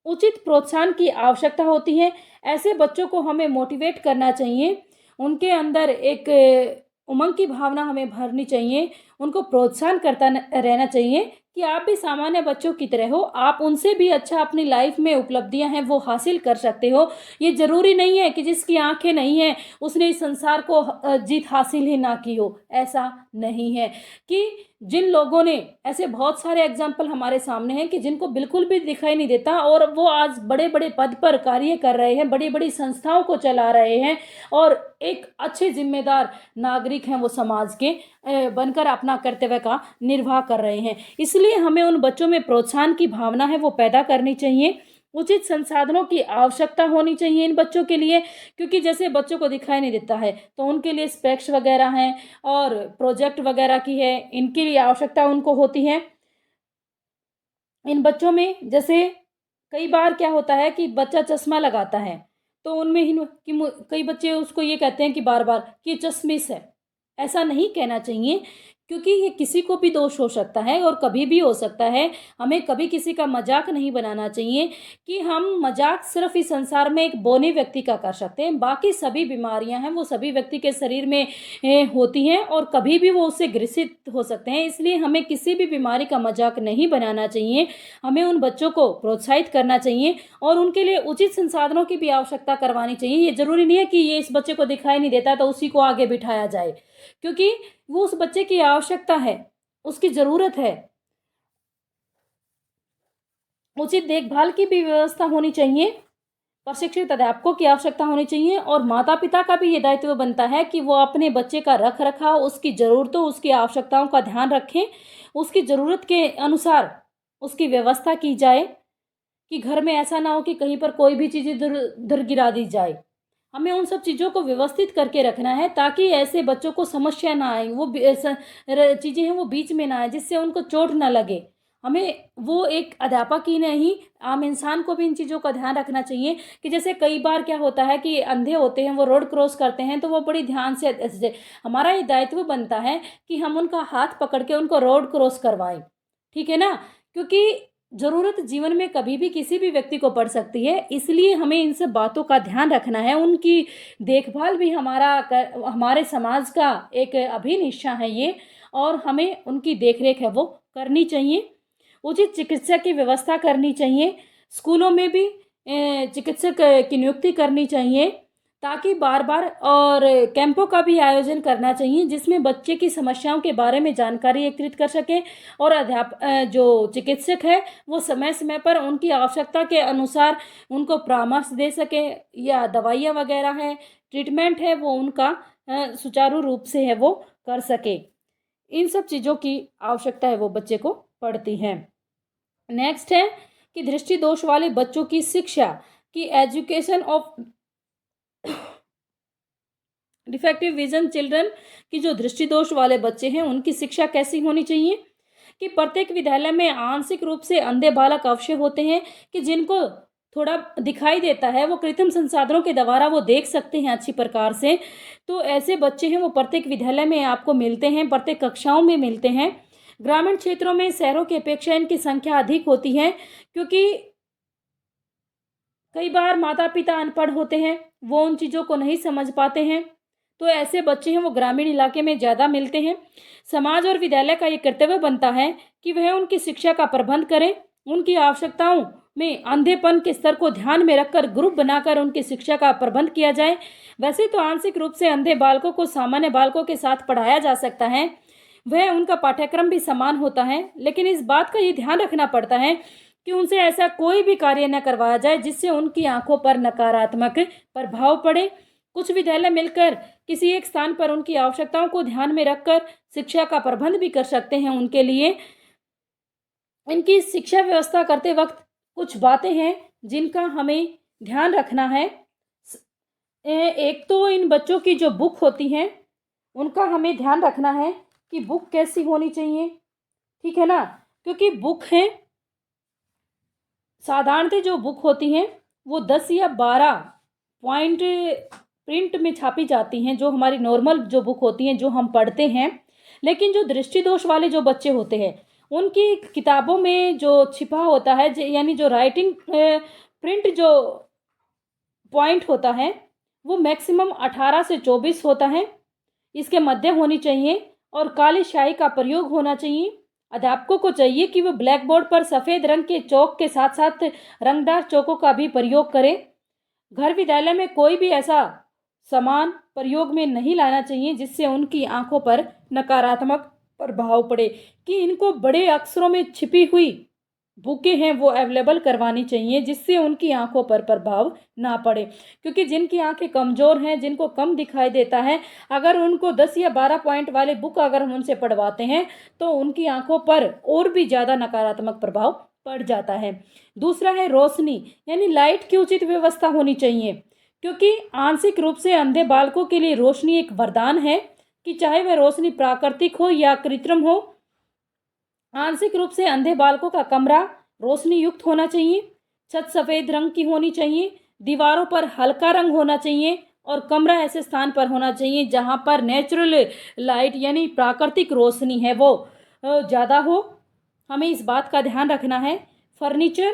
उचित प्रोत्साहन की आवश्यकता होती है। ऐसे बच्चों को हमें मोटिवेट करना चाहिए, उनके अंदर एक उमंग की भावना हमें भरनी चाहिए, उनको प्रोत्साहन करता रहना चाहिए कि आप भी सामान्य बच्चों की तरह हो, आप उनसे भी अच्छा अपनी लाइफ में उपलब्धियां हैं वो हासिल कर सकते हो। ये ज़रूरी नहीं है कि जिसकी आंखें नहीं हैं उसने इस संसार को जीत हासिल ही ना की हो। ऐसा नहीं है कि जिन लोगों ने, ऐसे बहुत सारे एग्जाम्पल हमारे सामने हैं कि जिनको बिल्कुल भी दिखाई नहीं देता और वो आज बड़े बड़े पद पर कार्य कर रहे हैं, बड़ी बड़ी संस्थाओं को चला रहे हैं और एक अच्छे जिम्मेदार नागरिक हैं वो समाज के बनकर अपना कर्तव्य का निर्वाह कर रहे हैं। इसलिए हमें उन बच्चों में प्रोत्साहन की भावना है वो पैदा करनी चाहिए। उचित संसाधनों की आवश्यकता होनी चाहिए इन बच्चों के लिए, क्योंकि जैसे बच्चों को दिखाई नहीं देता है तो उनके लिए स्पेक्स वगैरह हैं और प्रोजेक्ट वगैरह की है, इनके लिए आवश्यकता उनको होती है। इन बच्चों में जैसे कई बार क्या होता है कि बच्चा चश्मा लगाता है, तो उनमें ही कई बच्चे उसको ये कहते हैं कि बार बार कि ये चश्मिश है। ऐसा नहीं कहना चाहिए, क्योंकि ये किसी को भी दोष हो सकता है और कभी भी हो सकता है। हमें कभी किसी का मजाक नहीं बनाना चाहिए कि हम मजाक सिर्फ इस संसार में एक बौने व्यक्ति का कर सकते हैं, बाकी सभी बीमारियां हैं वो सभी व्यक्ति के शरीर में होती हैं और कभी भी वो उससे ग्रसित हो सकते हैं। इसलिए हमें किसी भी बीमारी का मजाक नहीं बनाना चाहिए। हमें उन बच्चों को प्रोत्साहित करना चाहिए और उनके लिए उचित संसाधनों की भी आवश्यकता करवानी चाहिए। ये जरूरी नहीं है कि ये इस बच्चे को दिखाई नहीं देता तो उसी को आगे बिठाया जाए, क्योंकि वो उस बच्चे की आवश्यकता है, उसकी ज़रूरत है। उचित देखभाल की भी व्यवस्था होनी चाहिए, प्रशिक्षित अध्यापकों की आवश्यकता होनी चाहिए और माता पिता का भी ये दायित्व बनता है कि वो अपने बच्चे का रख रखाव, उसकी ज़रूरतों, उसकी आवश्यकताओं का ध्यान रखें। उसकी ज़रूरत के अनुसार उसकी व्यवस्था की जाए कि घर में ऐसा ना हो कि कहीं पर कोई भी चीज़ इधर उधर गिरा दी जाए। हमें उन सब चीज़ों को व्यवस्थित करके रखना है ताकि ऐसे बच्चों को समस्या ना आए, वो चीज़ें हैं वो बीच में ना आए जिससे उनको चोट ना लगे। हमें वो एक अध्यापक ही नहीं, आम इंसान को भी इन चीज़ों का ध्यान रखना चाहिए कि जैसे कई बार क्या होता है कि अंधे होते हैं, वो रोड क्रॉस करते हैं तो वो बड़ी ध्यान से हमारा ये दायित्व बनता है कि हम उनका हाथ पकड़ के उनको रोड क्रॉस करवाएं। ठीक है ना, क्योंकि ज़रूरत जीवन में कभी भी किसी भी व्यक्ति को पड़ सकती है, इसलिए हमें इन सब बातों का ध्यान रखना है। उनकी देखभाल भी हमारे समाज का एक अभिन्न हिस्सा है ये, और हमें उनकी देखरेख है वो करनी चाहिए। उचित चिकित्सा की व्यवस्था करनी चाहिए। स्कूलों में भी चिकित्सक की नियुक्ति करनी चाहिए ताकि बार बार, और कैंपों का भी आयोजन करना चाहिए जिसमें बच्चे की समस्याओं के बारे में जानकारी एकत्रित कर सकें और जो चिकित्सक है वो समय समय पर उनकी आवश्यकता के अनुसार उनको परामर्श दे सके, या दवाइयाँ वगैरह है, ट्रीटमेंट है वो उनका सुचारू रूप से है वो कर सके। इन सब चीज़ों की आवश्यकता है वो बच्चे को पड़ती है। नेक्स्ट है कि दृष्टि दोष वाले बच्चों की शिक्षा की education of defective vision children की जो दृष्टि दोष वाले बच्चे हैं उनकी शिक्षा कैसी होनी चाहिए कि प्रत्येक विद्यालय में आंशिक रूप से अंधे बालक अवश्य होते हैं कि जिनको थोड़ा दिखाई देता है, वो कृत्रिम संसाधनों के द्वारा वो देख सकते हैं अच्छी प्रकार से। तो ऐसे बच्चे हैं वो प्रत्येक विद्यालय में आपको मिलते हैं, प्रत्येक कक्षाओं में मिलते हैं। ग्रामीण क्षेत्रों में शहरों की अपेक्षा इनकी संख्या अधिक होती है, क्योंकि कई बार माता पिता अनपढ़ होते हैं, वो उन चीज़ों को नहीं समझ पाते हैं। तो ऐसे बच्चे हैं वो ग्रामीण इलाके में ज़्यादा मिलते हैं। समाज और विद्यालय का ये कर्तव्य बनता है कि वह उनकी शिक्षा का प्रबंध करें, उनकी आवश्यकताओं में अंधेपन के स्तर को ध्यान में रखकर ग्रुप बनाकर उनकी शिक्षा का प्रबंध किया जाए। वैसे तो आंशिक रूप से अंधे बालकों को सामान्य बालकों के साथ पढ़ाया जा सकता है, वह उनका पाठ्यक्रम भी समान होता है, लेकिन इस बात का ये ध्यान रखना पड़ता है कि उनसे ऐसा कोई भी कार्य न करवाया जाए जिससे उनकी आंखों पर नकारात्मक प्रभाव पड़े। कुछ विद्यालय मिलकर किसी एक स्थान पर उनकी आवश्यकताओं को ध्यान में रखकर शिक्षा का प्रबंध भी कर सकते हैं। उनके लिए इनकी शिक्षा व्यवस्था करते वक्त कुछ बातें हैं जिनका हमें ध्यान रखना है। एक तो इन बच्चों की जो बुक होती हैं उनका हमें ध्यान रखना है कि बुक कैसी होनी चाहिए, ठीक है ना, क्योंकि बुक है साधारणतः जो बुक होती हैं वो 10 या 12 पॉइंट प्रिंट में छापी जाती हैं, जो हमारी नॉर्मल जो बुक होती हैं जो हम पढ़ते हैं। लेकिन जो दृष्टि दोष वाले जो बच्चे होते हैं उनकी किताबों में जो छिपा होता है यानी जो राइटिंग प्रिंट जो पॉइंट होता है वो मैक्सिमम 18 से 24 होता है। इसके मध्य होनी चाहिए और काली स्याही का प्रयोग होना चाहिए। अध्यापकों को चाहिए कि वो ब्लैक बोर्ड पर सफ़ेद रंग के चौक के साथ साथ रंगदार चौकों का भी प्रयोग करें। घर विद्यालय में कोई भी ऐसा सामान प्रयोग में नहीं लाना चाहिए जिससे उनकी आंखों पर नकारात्मक प्रभाव पड़े। कि इनको बड़े अक्षरों में छिपी हुई बुकें हैं वो अवेलेबल करवानी चाहिए जिससे उनकी आंखों पर प्रभाव ना पड़े, क्योंकि जिनकी आंखें कमज़ोर हैं, जिनको कम दिखाई देता है, अगर उनको 10 या 12 पॉइंट वाले बुक अगर हम उनसे पढ़वाते हैं तो उनकी आंखों पर और भी ज़्यादा नकारात्मक प्रभाव पड़ जाता है। दूसरा है रोशनी, यानी लाइट की उचित व्यवस्था होनी चाहिए, क्योंकि आंशिक रूप से अंधे बालकों के लिए रोशनी एक वरदान है कि चाहे वह रोशनी प्राकृतिक हो या कृत्रिम हो। आंशिक रूप से अंधे बालकों का कमरा रोशनी युक्त होना चाहिए, छत सफ़ेद रंग की होनी चाहिए, दीवारों पर हल्का रंग होना चाहिए और कमरा ऐसे स्थान पर होना चाहिए जहां पर नेचुरल लाइट यानी प्राकृतिक रोशनी है वो ज़्यादा हो। हमें इस बात का ध्यान रखना है। फर्नीचर,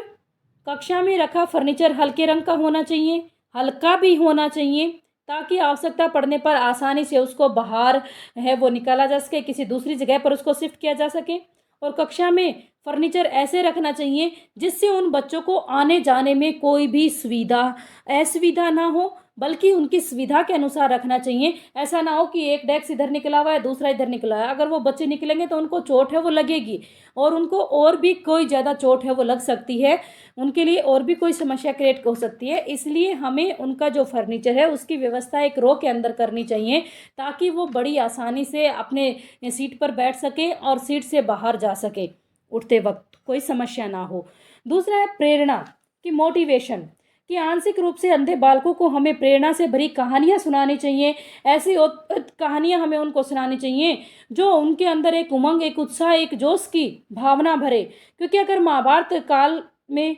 कक्षा में रखा फर्नीचर हल्के रंग का होना चाहिए, हल्का भी होना चाहिए ताकि आवश्यकता पड़ने पर आसानी से उसको बाहर है वो निकाला जा सके, किसी दूसरी जगह पर उसको शिफ्ट किया जा सके। और कक्षा में फर्नीचर ऐसे रखना चाहिए जिससे उन बच्चों को आने जाने में कोई भी सुविधा असुविधा ना हो, बल्कि उनकी सुविधा के अनुसार रखना चाहिए। ऐसा ना हो कि एक डेस्क इधर निकला हुआ है दूसरा इधर निकला है, अगर वो बच्चे निकलेंगे तो उनको चोट है वो लगेगी और उनको और भी कोई ज़्यादा चोट है वो लग सकती है, उनके लिए और भी कोई समस्या क्रिएट हो सकती है। इसलिए हमें उनका जो फर्नीचर है उसकी व्यवस्था एक रो के अंदर करनी चाहिए ताकि वो बड़ी आसानी से अपने सीट पर बैठ सके और सीट से बाहर जा सके, उठते वक्त कोई समस्या ना हो। दूसरा है प्रेरणा की मोटिवेशन, कि आंशिक रूप से अंधे बालकों को हमें प्रेरणा से भरी कहानियाँ सुनानी चाहिए। ऐसी कहानियाँ हमें उनको सुनानी चाहिए जो उनके अंदर एक उमंग, एक उत्साह, एक जोश की भावना भरे। क्योंकि अगर महाभारत काल में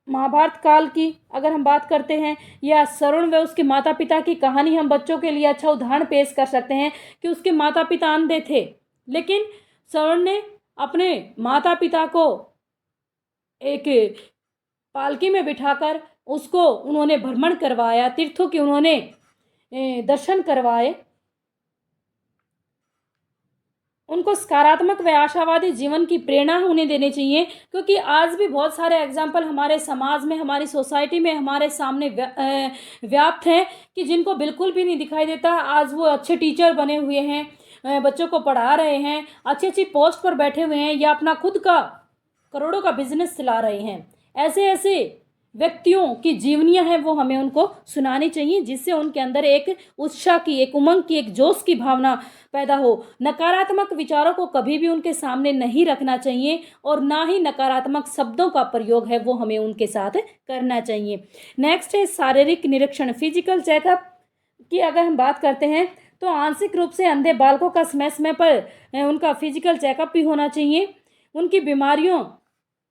महाभारत काल की अगर हम बात करते हैं या श्रवण व उसके माता पिता की कहानी, हम बच्चों के लिए अच्छा उदाहरण पेश कर सकते हैं कि उसके माता पिता अंधे थे, लेकिन श्रवण ने अपने माता पिता को एक पालकी में बिठाकर उसको उन्होंने भ्रमण करवाया, तीर्थों के उन्होंने दर्शन करवाए, उनको सकारात्मक व आशावादी जीवन की प्रेरणा उन्हें देनी चाहिए। क्योंकि आज भी बहुत सारे एग्जाम्पल हमारे समाज में, हमारी सोसाइटी में हमारे सामने व्याप्त हैं कि जिनको बिल्कुल भी नहीं दिखाई देता, आज वो अच्छे टीचर बने हुए हैं, बच्चों को पढ़ा रहे हैं, अच्छी अच्छी पोस्ट पर बैठे हुए हैं या अपना खुद का करोड़ों का बिजनेस चला रहे हैं। ऐसे ऐसे व्यक्तियों की जीवनियाँ हैं वो हमें उनको सुनानी चाहिए जिससे उनके अंदर एक उत्साह की, एक उमंग की, एक जोश की भावना पैदा हो। नकारात्मक विचारों को कभी भी उनके सामने नहीं रखना चाहिए और ना ही नकारात्मक शब्दों का प्रयोग है वो हमें उनके साथ करना चाहिए। नेक्स्ट है शारीरिक निरीक्षण, फिजिकल चेकअप, की अगर हम बात करते हैं तो आंशिक रूप से अंधे बालकों का समय समय पर उनका फिजिकल चेकअप भी होना चाहिए। उनकी बीमारियों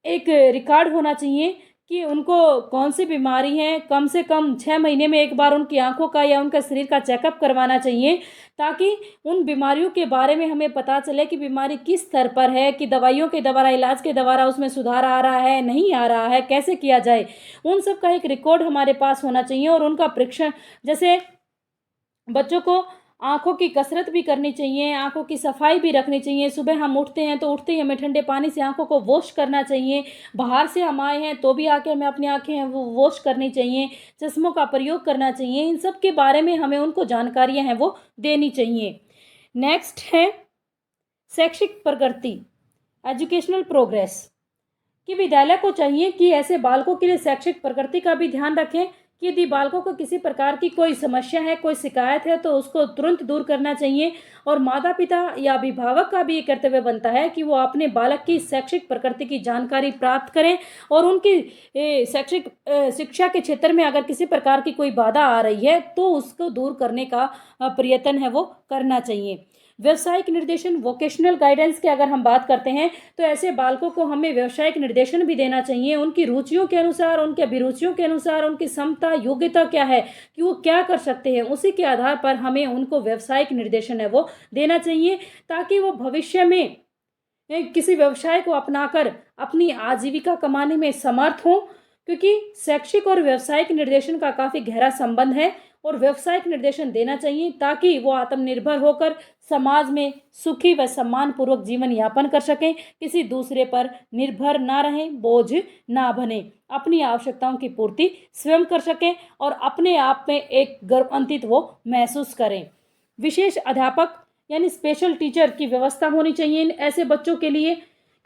एक रिकॉर्ड होना चाहिए कि उनको कौन सी बीमारी है। कम से कम 6 महीने में एक बार उनकी आंखों का या उनका शरीर का चेकअप करवाना चाहिए, ताकि उन बीमारियों के बारे में हमें पता चले कि बीमारी किस स्तर पर है, कि दवाइयों के द्वारा, इलाज के द्वारा उसमें सुधार आ रहा है, नहीं आ रहा है, कैसे किया जाए। उन सब का एक रिकॉर्ड हमारे पास होना चाहिए। और उनका परीक्षण, जैसे बच्चों को आंखों की कसरत भी करनी चाहिए, आंखों की सफाई भी रखनी चाहिए। सुबह हम उठते हैं तो उठते ही हमें ठंडे पानी से आंखों को वॉश करना चाहिए। बाहर से हम आए हैं तो भी आके हमें अपनी आंखें हैं वो वॉश करनी चाहिए। चश्मों का प्रयोग करना चाहिए। इन सब के बारे में हमें उनको जानकारियां हैं वो देनी चाहिए। नेक्स्ट है शैक्षिक प्रगति, एजुकेशनल प्रोग्रेस। कि विद्यालय को चाहिए कि ऐसे बालकों के लिए शैक्षिक प्रगति का भी ध्यान रखें कि यदि बालकों को किसी प्रकार की कोई समस्या है, कोई शिकायत है, तो उसको तुरंत दूर करना चाहिए। और माता पिता या अभिभावक का भी ये कर्तव्य बनता है कि वो अपने बालक की शैक्षिक प्रगति की जानकारी प्राप्त करें और उनकी शैक्षिक शिक्षा के क्षेत्र में अगर किसी प्रकार की कोई बाधा आ रही है तो उसको दूर करने का प्रयत्न है वो करना चाहिए। व्यवसायिक निर्देशन, वोकेशनल गाइडेंस की अगर हम बात करते हैं तो ऐसे बालकों को हमें व्यवसायिक निर्देशन भी देना चाहिए। उनकी रुचियों के अनुसार, उनके अभिरुचियों के अनुसार, उनकी क्षमता, योग्यता क्या है कि वो क्या कर सकते हैं, उसी के आधार पर हमें उनको व्यवसायिक निर्देशन है वो देना चाहिए, ताकि वो भविष्य में किसी व्यवसाय को अपनाकर अपनी आजीविका कमाने में समर्थ हों। क्योंकि शैक्षिक और व्यवसायिक निर्देशन का काफ़ी गहरा संबंध है और व्यवसायिक निर्देशन देना चाहिए ताकि वो आत्मनिर्भर होकर समाज में सुखी व सम्मानपूर्वक जीवन यापन कर सकें, किसी दूसरे पर निर्भर ना रहें, बोझ ना बने, अपनी आवश्यकताओं की पूर्ति स्वयं कर सकें और अपने आप में एक गर्वान्वित वो महसूस करें। विशेष अध्यापक यानी स्पेशल टीचर की व्यवस्था होनी चाहिए ऐसे बच्चों के लिए,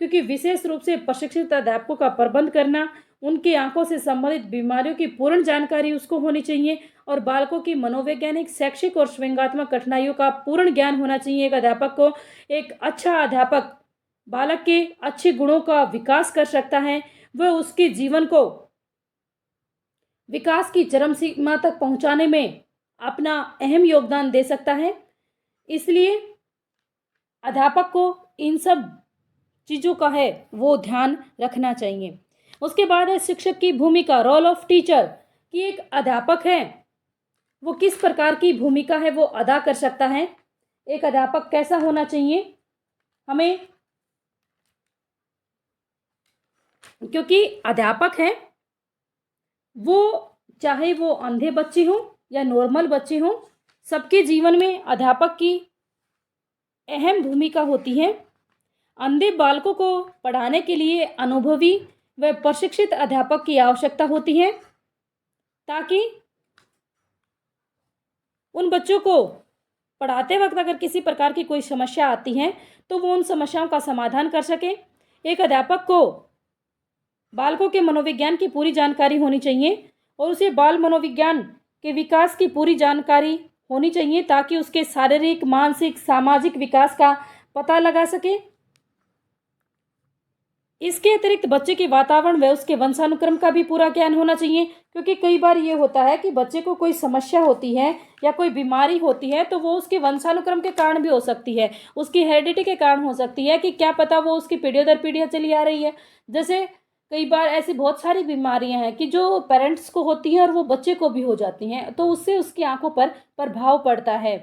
क्योंकि विशेष रूप से प्रशिक्षित अध्यापकों का प्रबंध करना, उनकी आंखों से संबंधित बीमारियों की पूर्ण जानकारी उसको होनी चाहिए और बालकों की मनोवैज्ञानिक, शैक्षिक और व्यंग्यात्मक कठिनाइयों का पूर्ण ज्ञान होना चाहिए। एक अध्यापक को, एक अच्छा अध्यापक बालक के अच्छे गुणों का विकास कर सकता है, वह उसके जीवन को विकास की चरम सीमा तक पहुंचाने में अपना अहम योगदान दे सकता है। इसलिए अध्यापक को इन सब चीज़ों का है वो ध्यान रखना चाहिए। उसके बाद है शिक्षक की भूमिका, रोल ऑफ टीचर, कि एक अध्यापक है वो किस प्रकार की भूमिका है वो अदा कर सकता है। एक अध्यापक कैसा होना चाहिए हमें, क्योंकि अध्यापक है वो, चाहे वो अंधे बच्चे हों या नॉर्मल बच्चे हों, सबके जीवन में अध्यापक की अहम भूमिका होती है। अंधे बालकों को पढ़ाने के लिए अनुभवी व प्रशिक्षित अध्यापक की आवश्यकता होती है, ताकि उन बच्चों को पढ़ाते वक्त अगर किसी प्रकार की कोई समस्या आती है तो वो उन समस्याओं का समाधान कर सके। एक अध्यापक को बालकों के मनोविज्ञान की पूरी जानकारी होनी चाहिए और उसे बाल मनोविज्ञान के विकास की पूरी जानकारी होनी चाहिए, ताकि उसके शारीरिक, मानसिक, सामाजिक विकास का पता लगा सके। इसके अतिरिक्त बच्चे के वातावरण व उसके वंशानुक्रम का भी पूरा ज्ञान होना चाहिए, क्योंकि कई बार ये होता है कि बच्चे को कोई समस्या होती है या कोई बीमारी होती है तो वो उसके वंशानुक्रम के कारण भी हो सकती है, उसकी हेरिडिटी के कारण हो सकती है, कि क्या पता वो उसकी पीढ़ियों दर पीढ़ियाँ चली आ रही है। जैसे कई बार ऐसी बहुत सारी बीमारियां हैं कि जो पेरेंट्स को होती हैं और वो बच्चे को भी हो जाती हैं, तो उससे उसकी आंखों पर प्रभाव पड़ता है।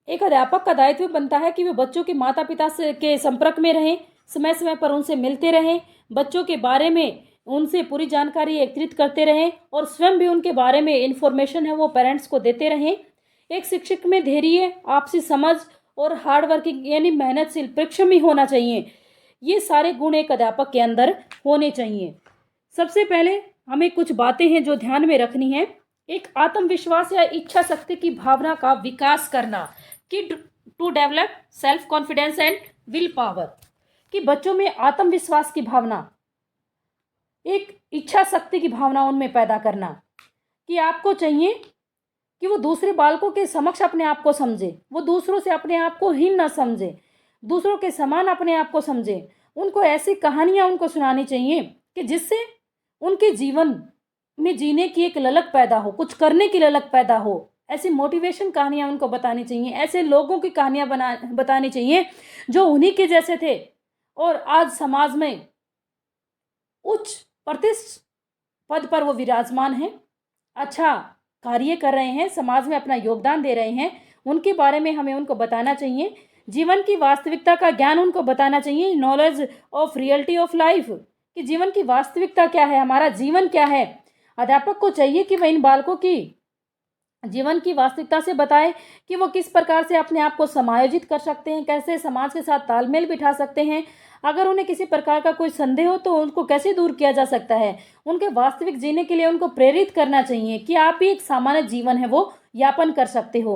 एक अध्यापक का दायित्व बनता है कि वे बच्चों के माता पिता से के संपर्क में रहें, समय समय पर उनसे मिलते रहें, बच्चों के बारे में उनसे पूरी जानकारी एकत्रित करते रहें और स्वयं भी उनके बारे में इंफॉर्मेशन है वो पेरेंट्स को देते रहें। एक शिक्षक में धैर्य, आपसी समझ और हार्ड वर्किंग यानी मेहनतशील, परिश्रमी होना चाहिए। ये सारे गुण एक अध्यापक के अंदर होने चाहिए। सबसे पहले हमें कुछ बातें हैं जो ध्यान में रखनी है। एक आत्मविश्वास या इच्छा शक्ति की भावना का विकास करना, कि to develop self confidence and will power, कि बच्चों में आत्मविश्वास की भावना, एक इच्छा शक्ति की भावना उनमें पैदा करना, कि आपको चाहिए कि वो दूसरे बालकों के समक्ष अपने आप को समझे, वो दूसरों से अपने आप को हीन न समझे, दूसरों के समान अपने आप को समझे। उनको ऐसी कहानियाँ उनको सुनानी चाहिए कि जिससे उनके जीवन में जीने की एक ललक पैदा हो, कुछ करने की ललक पैदा हो। ऐसी मोटिवेशन कहानियाँ उनको बतानी चाहिए, ऐसे लोगों की कहानियाँ बतानी चाहिए जो उन्हीं के जैसे थे और आज समाज में उच्च प्रतिष्ठ पद पर वो विराजमान हैं, अच्छा कार्य कर रहे हैं, समाज में अपना योगदान दे रहे हैं। उनके बारे में हमें उनको बताना चाहिए। जीवन की वास्तविकता का ज्ञान उनको बताना चाहिए, knowledge of reality of life, कि जीवन की वास्तविकता क्या है, हमारा जीवन क्या है। अध्यापक को चाहिए कि वह इन बालकों की जीवन की वास्तविकता से बताएं कि वो किस प्रकार से अपने आप को समायोजित कर सकते हैं, कैसे समाज के साथ तालमेल बिठा सकते हैं। अगर उन्हें किसी प्रकार का कोई संदेह हो तो उनको कैसे दूर किया जा सकता है। उनके वास्तविक जीने के लिए उनको प्रेरित करना चाहिए कि आप भी एक सामान्य जीवन है वो यापन कर सकते हो।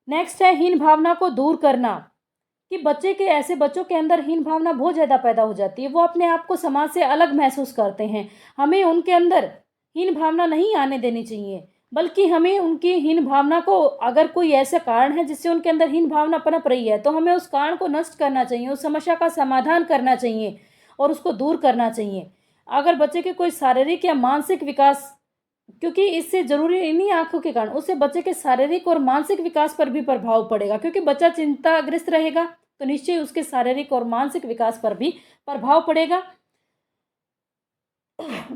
नेक्स्ट है हीन भावना को दूर करना, कि ऐसे बच्चों के अंदर हीन भावना बहुत ज़्यादा पैदा हो जाती है, वो अपने आप को समाज से अलग महसूस करते हैं। हमें उनके अंदर हीन भावना नहीं आने देनी चाहिए, बल्कि हमें उनकी हीन भावना को, अगर कोई ऐसा कारण है जिससे उनके अंदर हीन भावना पनप रही है, तो हमें उस कारण को नष्ट करना चाहिए, उस समस्या का समाधान करना चाहिए और उसको दूर करना चाहिए। अगर बच्चे के कोई शारीरिक या मानसिक विकास, क्योंकि इससे जरूरी नहीं आंखों के कारण, उससे बच्चे के शारीरिक और मानसिक विकास पर भी प्रभाव पड़ेगा, क्योंकि बच्चा चिंताग्रस्त रहेगा तो निश्चय उसके शारीरिक और मानसिक विकास पर भी प्रभाव पड़ेगा।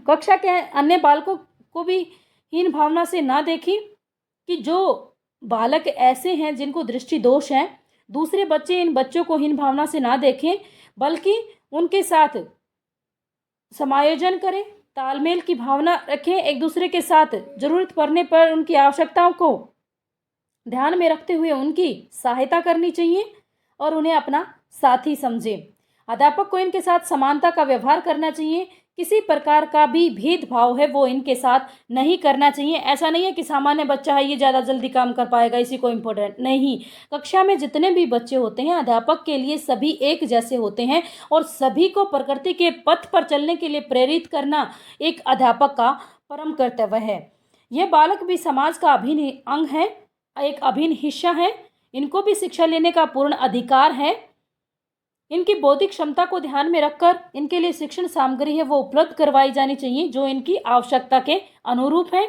कक्षा के अन्य बालकों को भी हीन भावना से ना देखें, कि जो बालक ऐसे हैं जिनको दृष्टि दोष है, दूसरे बच्चे इन बच्चों को हीन भावना से ना देखें, बल्कि उनके साथ समायोजन करें, तालमेल की भावना रखें, एक दूसरे के साथ जरूरत पड़ने पर उनकी आवश्यकताओं को ध्यान में रखते हुए उनकी सहायता करनी चाहिए और उन्हें अपना साथी समझें। अध्यापक को इनके साथ समानता का व्यवहार करना चाहिए, किसी प्रकार का भी भेदभाव है वो इनके साथ नहीं करना चाहिए। ऐसा नहीं है कि सामान्य बच्चा है ये ज़्यादा जल्दी काम कर पाएगा, इसी को इम्पोर्टेंट नहीं। कक्षा में जितने भी बच्चे होते हैं, अध्यापक के लिए सभी एक जैसे होते हैं और सभी को प्रकृति के पथ पर चलने के लिए प्रेरित करना एक अध्यापक का परम कर्तव्य है। यह बालक भी समाज का अभिन्न अंग है, एक अभिन्न हिस्सा है। इनको भी शिक्षा लेने का पूर्ण अधिकार है। इनकी बौद्धिक क्षमता को ध्यान में रखकर इनके लिए शिक्षण सामग्री है वो उपलब्ध करवाई जानी चाहिए जो इनकी आवश्यकता के अनुरूप है।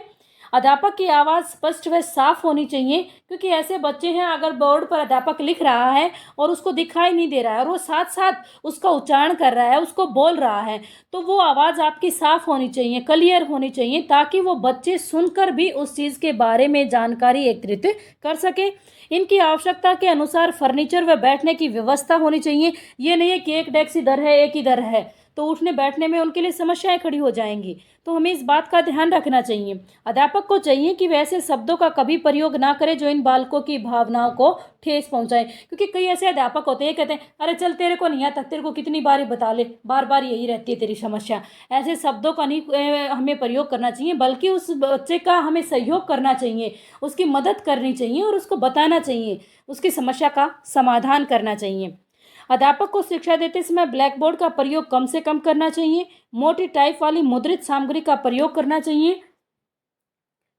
अध्यापक की आवाज़ स्पष्ट व साफ होनी चाहिए, क्योंकि ऐसे बच्चे हैं अगर बोर्ड पर अध्यापक लिख रहा है और उसको दिखाई नहीं दे रहा है और वो साथ साथ उसका उच्चारण कर रहा है, उसको बोल रहा है, तो वो आवाज़ आपकी साफ होनी चाहिए, क्लियर होनी चाहिए, ताकि वो बच्चे सुनकर भी उस चीज़ के बारे में जानकारी एकत्रित कर सके। इनकी आवश्यकता के अनुसार फर्नीचर व बैठने की व्यवस्था होनी चाहिए। ये नहीं है कि एक डेस्क इधर है एक इधर है, तो उठने बैठने में उनके लिए समस्याएं खड़ी हो जाएंगी। तो हमें इस बात का ध्यान रखना चाहिए। अध्यापक को चाहिए कि वैसे शब्दों का कभी प्रयोग ना करे जो इन बालकों की भावनाओं को ठेस पहुंचाए, क्योंकि कई ऐसे अध्यापक होते हैं कहते हैं अरे चल तेरे को नहीं आता, तेरे को कितनी बार बता ले, बार बार यही रहती है तेरी समस्या। ऐसे शब्दों का नहीं हमें प्रयोग करना चाहिए, बल्कि उस बच्चे का हमें सहयोग करना चाहिए, उसकी मदद करनी चाहिए और उसको बताना चाहिए, उसकी समस्या का समाधान करना चाहिए। अध्यापक को शिक्षा देते समय ब्लैक बोर्ड का प्रयोग कम से कम करना चाहिए, मोटी टाइप वाली मुद्रित सामग्री का प्रयोग करना चाहिए,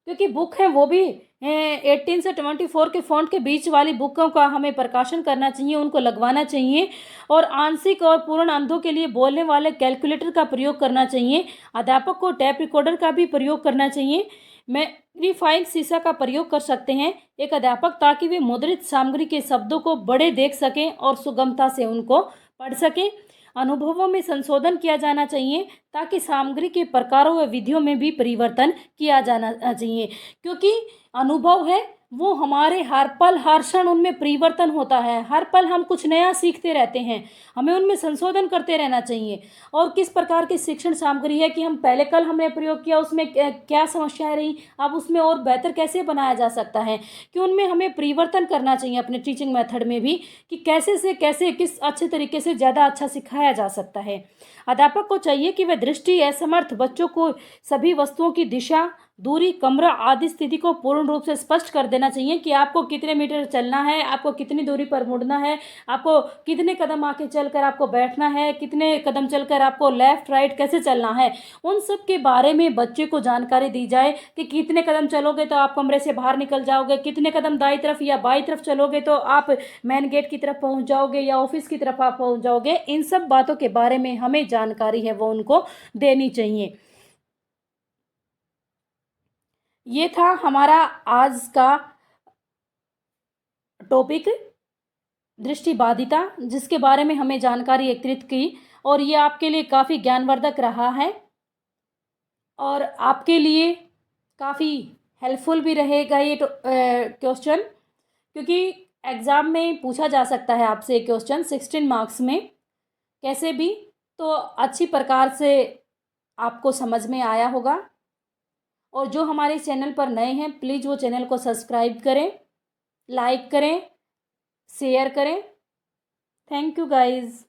क्योंकि बुक है वो भी 18 से 24 के फॉन्ट के बीच वाली बुकों का हमें प्रकाशन करना चाहिए, उनको लगवाना चाहिए। और आंशिक और पूर्ण अंधों के लिए बोलने वाले कैलकुलेटर का प्रयोग करना चाहिए। अध्यापक को टैप रिकॉर्डर का भी प्रयोग करना चाहिए। मैग्नीफाइंग शीशा का प्रयोग कर सकते हैं एक अध्यापक, ताकि वे मुद्रित सामग्री के शब्दों को बड़े देख सकें और सुगमता से उनको पढ़ सकें। अनुभवों में संशोधन किया जाना चाहिए, ताकि सामग्री के प्रकारों व विधियों में भी परिवर्तन किया जाना चाहिए, क्योंकि अनुभव है वो हमारे हर पल हर क्षण उनमें परिवर्तन होता है, हर पल हम कुछ नया सीखते रहते हैं, हमें उनमें संशोधन करते रहना चाहिए। और किस प्रकार की शिक्षण सामग्री है कि हम पहले कल हमने प्रयोग किया, उसमें क्या समस्याएं रही, अब उसमें और बेहतर कैसे बनाया जा सकता है, कि उनमें हमें परिवर्तन करना चाहिए अपने टीचिंग मेथड में भी, कि कैसे से कैसे किस अच्छे तरीके से ज़्यादा अच्छा सिखाया जा सकता है। अध्यापक को चाहिए कि वह दृष्टि असमर्थ बच्चों को सभी वस्तुओं की दिशा, दूरी, कमरा आदि स्थिति को पूर्ण रूप से स्पष्ट कर देना चाहिए, कि आपको कितने मीटर चलना है, आपको कितनी दूरी पर मुड़ना है, आपको कितने कदम आके चलकर आपको बैठना है, कितने कदम चलकर आपको लेफ्ट राइट कैसे चलना है। उन सब के बारे में बच्चे को जानकारी दी जाए, कि कितने कदम चलोगे तो आप कमरे से बाहर निकल जाओगे, कितने कदम दाईं तरफ या बाईं तरफ चलोगे तो आप मेन गेट की तरफ पहुंच जाओगे या ऑफिस की तरफ आप पहुंच जाओगे। इन सब बातों के बारे में हमें जानकारी है वो उनको देनी चाहिए। ये था हमारा आज का टॉपिक, दृष्टिबाधिता, जिसके बारे में हमें जानकारी एकत्रित की और ये आपके लिए काफ़ी ज्ञानवर्धक रहा है और आपके लिए काफ़ी हेल्पफुल भी रहेगा ये क्वेश्चन, क्योंकि एग्ज़ाम में पूछा जा सकता है आपसे ये क्वेश्चन 16 मार्क्स में कैसे भी। तो अच्छी प्रकार से आपको समझ में आया होगा। और जो हमारे चैनल पर नए हैं प्लीज़ वो चैनल को सब्सक्राइब करें, लाइक करें, शेयर करें। Thank you guys.